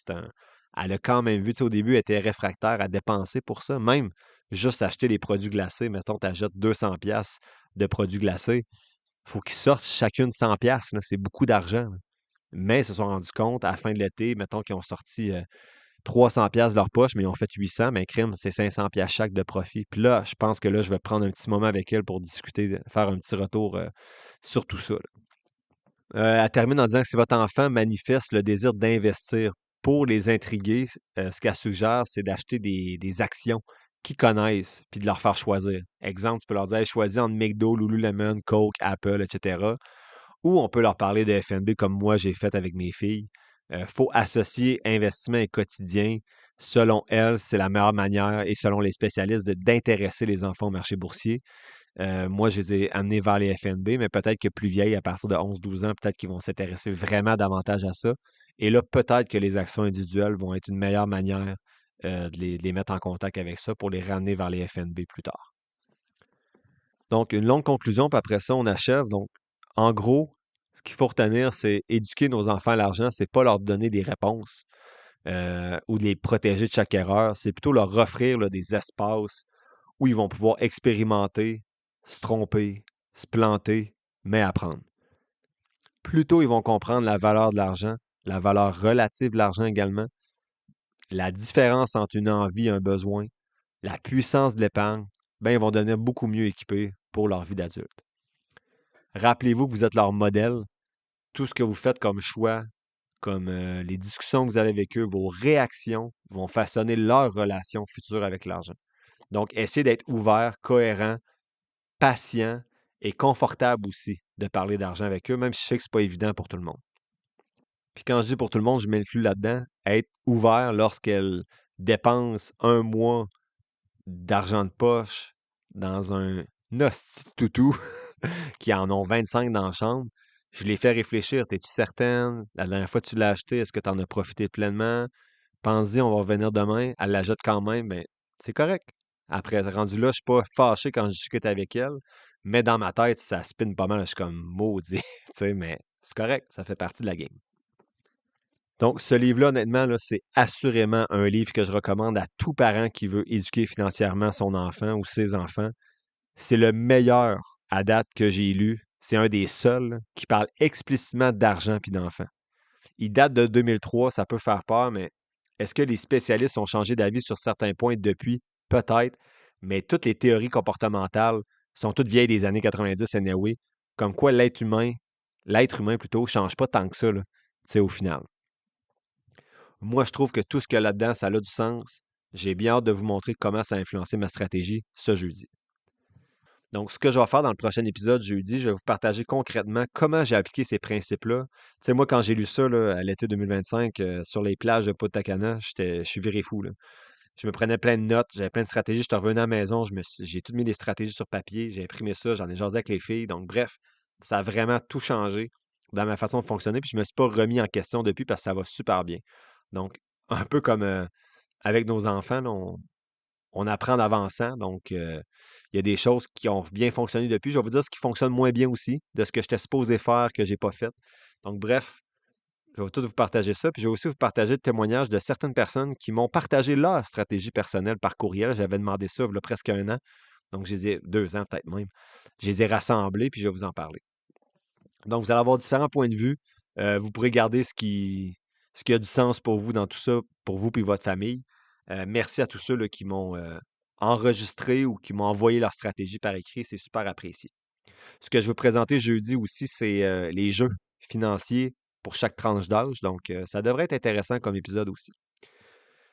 [SPEAKER 1] elle a quand même vu, tu sais, au début, elle était réfractaire à dépenser pour ça. Même juste acheter les produits glacés. Mettons, tu achètes 200 pièces de produits glacés. Il faut qu'ils sortent chacune 100 pièces. C'est beaucoup d'argent. Là. Mais ils se sont rendus compte, à la fin de l'été, mettons qu'ils ont sorti 300 pièces de leur poche, mais ils ont fait 800, mais crime, c'est 500 pièces chaque de profit. Puis là, je pense que là, je vais prendre un petit moment avec elle pour discuter, faire un petit retour sur tout ça. Là. Elle termine en disant que si votre enfant manifeste le désir d'investir pour les intriguer, ce qu'elle suggère, c'est d'acheter des actions qu'ils connaissent, puis de leur faire choisir. Exemple, tu peux leur dire, hey, choisis entre McDo, Lululemon, Coke, Apple, etc. Ou on peut leur parler de FNB comme moi j'ai fait avec mes filles. Il faut associer investissement et quotidien. Selon elles, c'est la meilleure manière, et selon les spécialistes, d'intéresser les enfants au marché boursier. Moi, je les ai amenés vers les FNB, mais peut-être que plus vieilles, à partir de 11-12 ans, peut-être qu'ils vont s'intéresser vraiment davantage à ça. Et là, peut-être que les actions individuelles vont être une meilleure manière de les mettre en contact avec ça pour les ramener vers les FNB plus tard. Donc, une longue conclusion, puis après ça, on achève. Donc, en gros, ce qu'il faut retenir, c'est éduquer nos enfants à l'argent, c'est pas leur donner des réponses ou de les protéger de chaque erreur, c'est plutôt leur offrir là, des espaces où ils vont pouvoir expérimenter, se tromper, se planter, mais apprendre. Plus tôt ils vont comprendre la valeur de l'argent, la valeur relative de l'argent également, la différence entre une envie et un besoin, la puissance de l'épargne, ben, ils vont devenir beaucoup mieux équipés pour leur vie d'adulte. Rappelez-vous que vous êtes leur modèle. Tout ce que vous faites comme choix, comme les discussions que vous avez avec eux, vos réactions vont façonner leur relation future avec l'argent. Donc, essayez d'être ouvert, cohérent, patient et confortable aussi de parler d'argent avec eux, même si je sais que ce n'est pas évident pour tout le monde. Puis quand je dis pour tout le monde, je m'inclus là-dedans, être ouvert lorsqu'elles dépensent un mois d'argent de poche dans un hostie de toutou qui en ont 25 dans la chambre. Je les fais réfléchir. Es-tu certaine? La dernière fois que tu l'as acheté, est-ce que tu en as profité pleinement? Pense-y, on va revenir demain. Elle la jette quand même, ben, c'est correct. Après, rendu là, je suis pas fâché quand je discute avec elle, mais dans ma tête, ça spinne pas mal. Je suis comme maudit, tu sais, mais c'est correct, ça fait partie de la game. Donc, ce livre-là, honnêtement, là, c'est assurément un livre que je recommande à tout parent qui veut éduquer financièrement son enfant ou ses enfants. C'est le meilleur à date que j'ai lu. C'est un des seuls là, qui parle explicitement d'argent puis d'enfants. Il date de 2003, ça peut faire peur, mais est-ce que les spécialistes ont changé d'avis sur certains points depuis? Peut-être, mais toutes les théories comportementales sont toutes vieilles des années 90 anyway, comme quoi l'être humain plutôt, ne change pas tant que ça, là, au final. Moi, je trouve que tout ce qu'il y a là-dedans, ça a du sens. J'ai bien hâte de vous montrer comment ça a influencé ma stratégie ce jeudi. Donc, ce que je vais faire dans le prochain épisode jeudi, je vais vous partager concrètement comment j'ai appliqué ces principes-là. Tu sais, moi, quand j'ai lu ça là, à l'été 2025 sur les plages de Punta Cana, je suis viré fou, là. Je me prenais plein de notes, j'avais plein de stratégies. Je revenu à la maison, j'ai tout mis des stratégies sur papier, j'ai imprimé ça, j'en ai jasé avec les filles. Donc, bref, ça a vraiment tout changé dans ma façon de fonctionner. Puis, je ne me suis pas remis en question depuis parce que ça va super bien. Donc, un peu comme avec nos enfants, là, on apprend en avançant. Donc, il y a des choses qui ont bien fonctionné depuis. Je vais vous dire ce qui fonctionne moins bien aussi, de ce que j'étais supposé faire que je n'ai pas fait. Donc, bref, je vais tout vous partager ça. Puis, je vais aussi vous partager le témoignage de certaines personnes qui m'ont partagé leur stratégie personnelle par courriel. J'avais demandé ça il y a presque 1 an. Donc, je les ai 2 ans peut-être même. Je les ai rassemblés, puis je vais vous en parler. Donc, vous allez avoir différents points de vue. Vous pourrez garder ce qui a du sens pour vous dans tout ça, pour vous et votre famille. Merci à tous ceux là, qui m'ont enregistré ou qui m'ont envoyé leur stratégie par écrit. C'est super apprécié. Ce que je vais vous présenter jeudi aussi, c'est les jeux financiers pour chaque tranche d'âge. Donc, ça devrait être intéressant comme épisode aussi.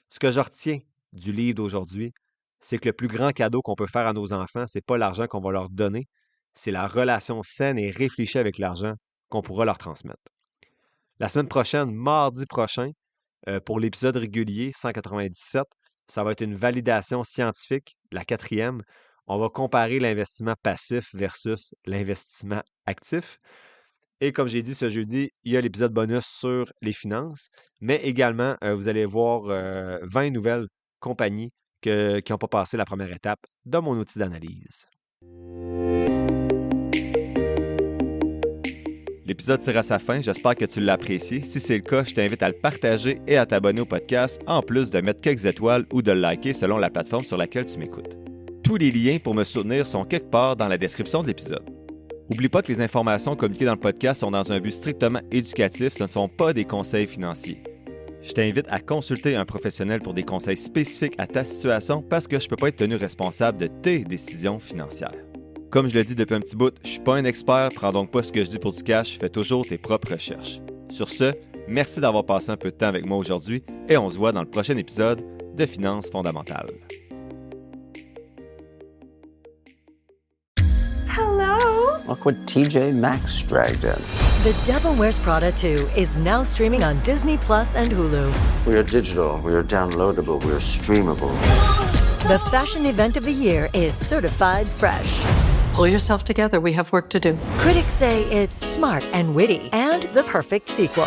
[SPEAKER 1] Ce que je retiens du livre d'aujourd'hui, c'est que le plus grand cadeau qu'on peut faire à nos enfants, c'est pas l'argent qu'on va leur donner, c'est la relation saine et réfléchie avec l'argent qu'on pourra leur transmettre. La semaine prochaine, mardi prochain, pour l'épisode régulier 197, ça va être une validation scientifique, la 4e. On va comparer l'investissement passif versus l'investissement actif. Et comme j'ai dit ce jeudi, il y a l'épisode bonus sur les finances, mais également, vous allez voir 20 nouvelles compagnies qui n'ont pas passé la première étape de mon outil d'analyse. L'épisode tire à sa fin, j'espère que tu l'as apprécié. Si c'est le cas, je t'invite à le partager et à t'abonner au podcast, en plus de mettre quelques étoiles ou de le liker selon la plateforme sur laquelle tu m'écoutes. Tous les liens pour me soutenir sont quelque part dans la description de l'épisode. N'oublie pas que les informations communiquées dans le podcast sont dans un but strictement éducatif, ce ne sont pas des conseils financiers. Je t'invite à consulter un professionnel pour des conseils spécifiques à ta situation parce que je ne peux pas être tenu responsable de tes décisions financières. Comme je le dis depuis un petit bout, je ne suis pas un expert, prends donc pas ce que je dis pour du cash, fais toujours tes propres recherches. Sur ce, merci d'avoir passé un peu de temps avec moi aujourd'hui et on se voit dans le prochain épisode de Finances fondamentales.
[SPEAKER 2] Look what TJ Maxx dragged in.
[SPEAKER 3] The Devil Wears Prada 2 is now streaming on Disney Plus and Hulu.
[SPEAKER 2] We are digital, we are downloadable, we are streamable.
[SPEAKER 3] The fashion event of the year is certified fresh.
[SPEAKER 4] Pull yourself together, we have work to do.
[SPEAKER 3] Critics say it's smart and witty and the perfect sequel.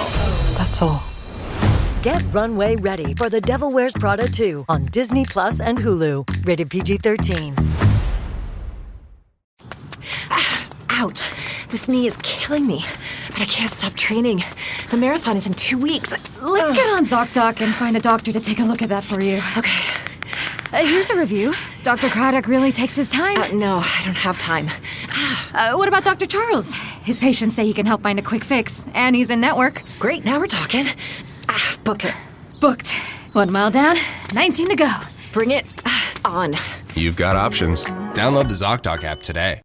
[SPEAKER 4] That's all.
[SPEAKER 3] Get runway ready for The Devil Wears Prada 2 on Disney Plus and Hulu. Rated PG-13.
[SPEAKER 5] Ouch. This knee is killing me, but I can't stop training. The marathon is in 2 weeks.
[SPEAKER 6] Let's get on ZocDoc and find a doctor to take a look at that for you.
[SPEAKER 5] Okay.
[SPEAKER 6] Here's a review. Dr. Craddock really takes his time.
[SPEAKER 5] No, I don't have time.
[SPEAKER 6] What about Dr. Charles? His patients say he can help find a quick fix, and he's in network.
[SPEAKER 5] Great, now we're talking. Book it.
[SPEAKER 6] Booked. 1 mile down, 19 to go.
[SPEAKER 5] Bring it on.
[SPEAKER 7] You've got options. Download the ZocDoc app today.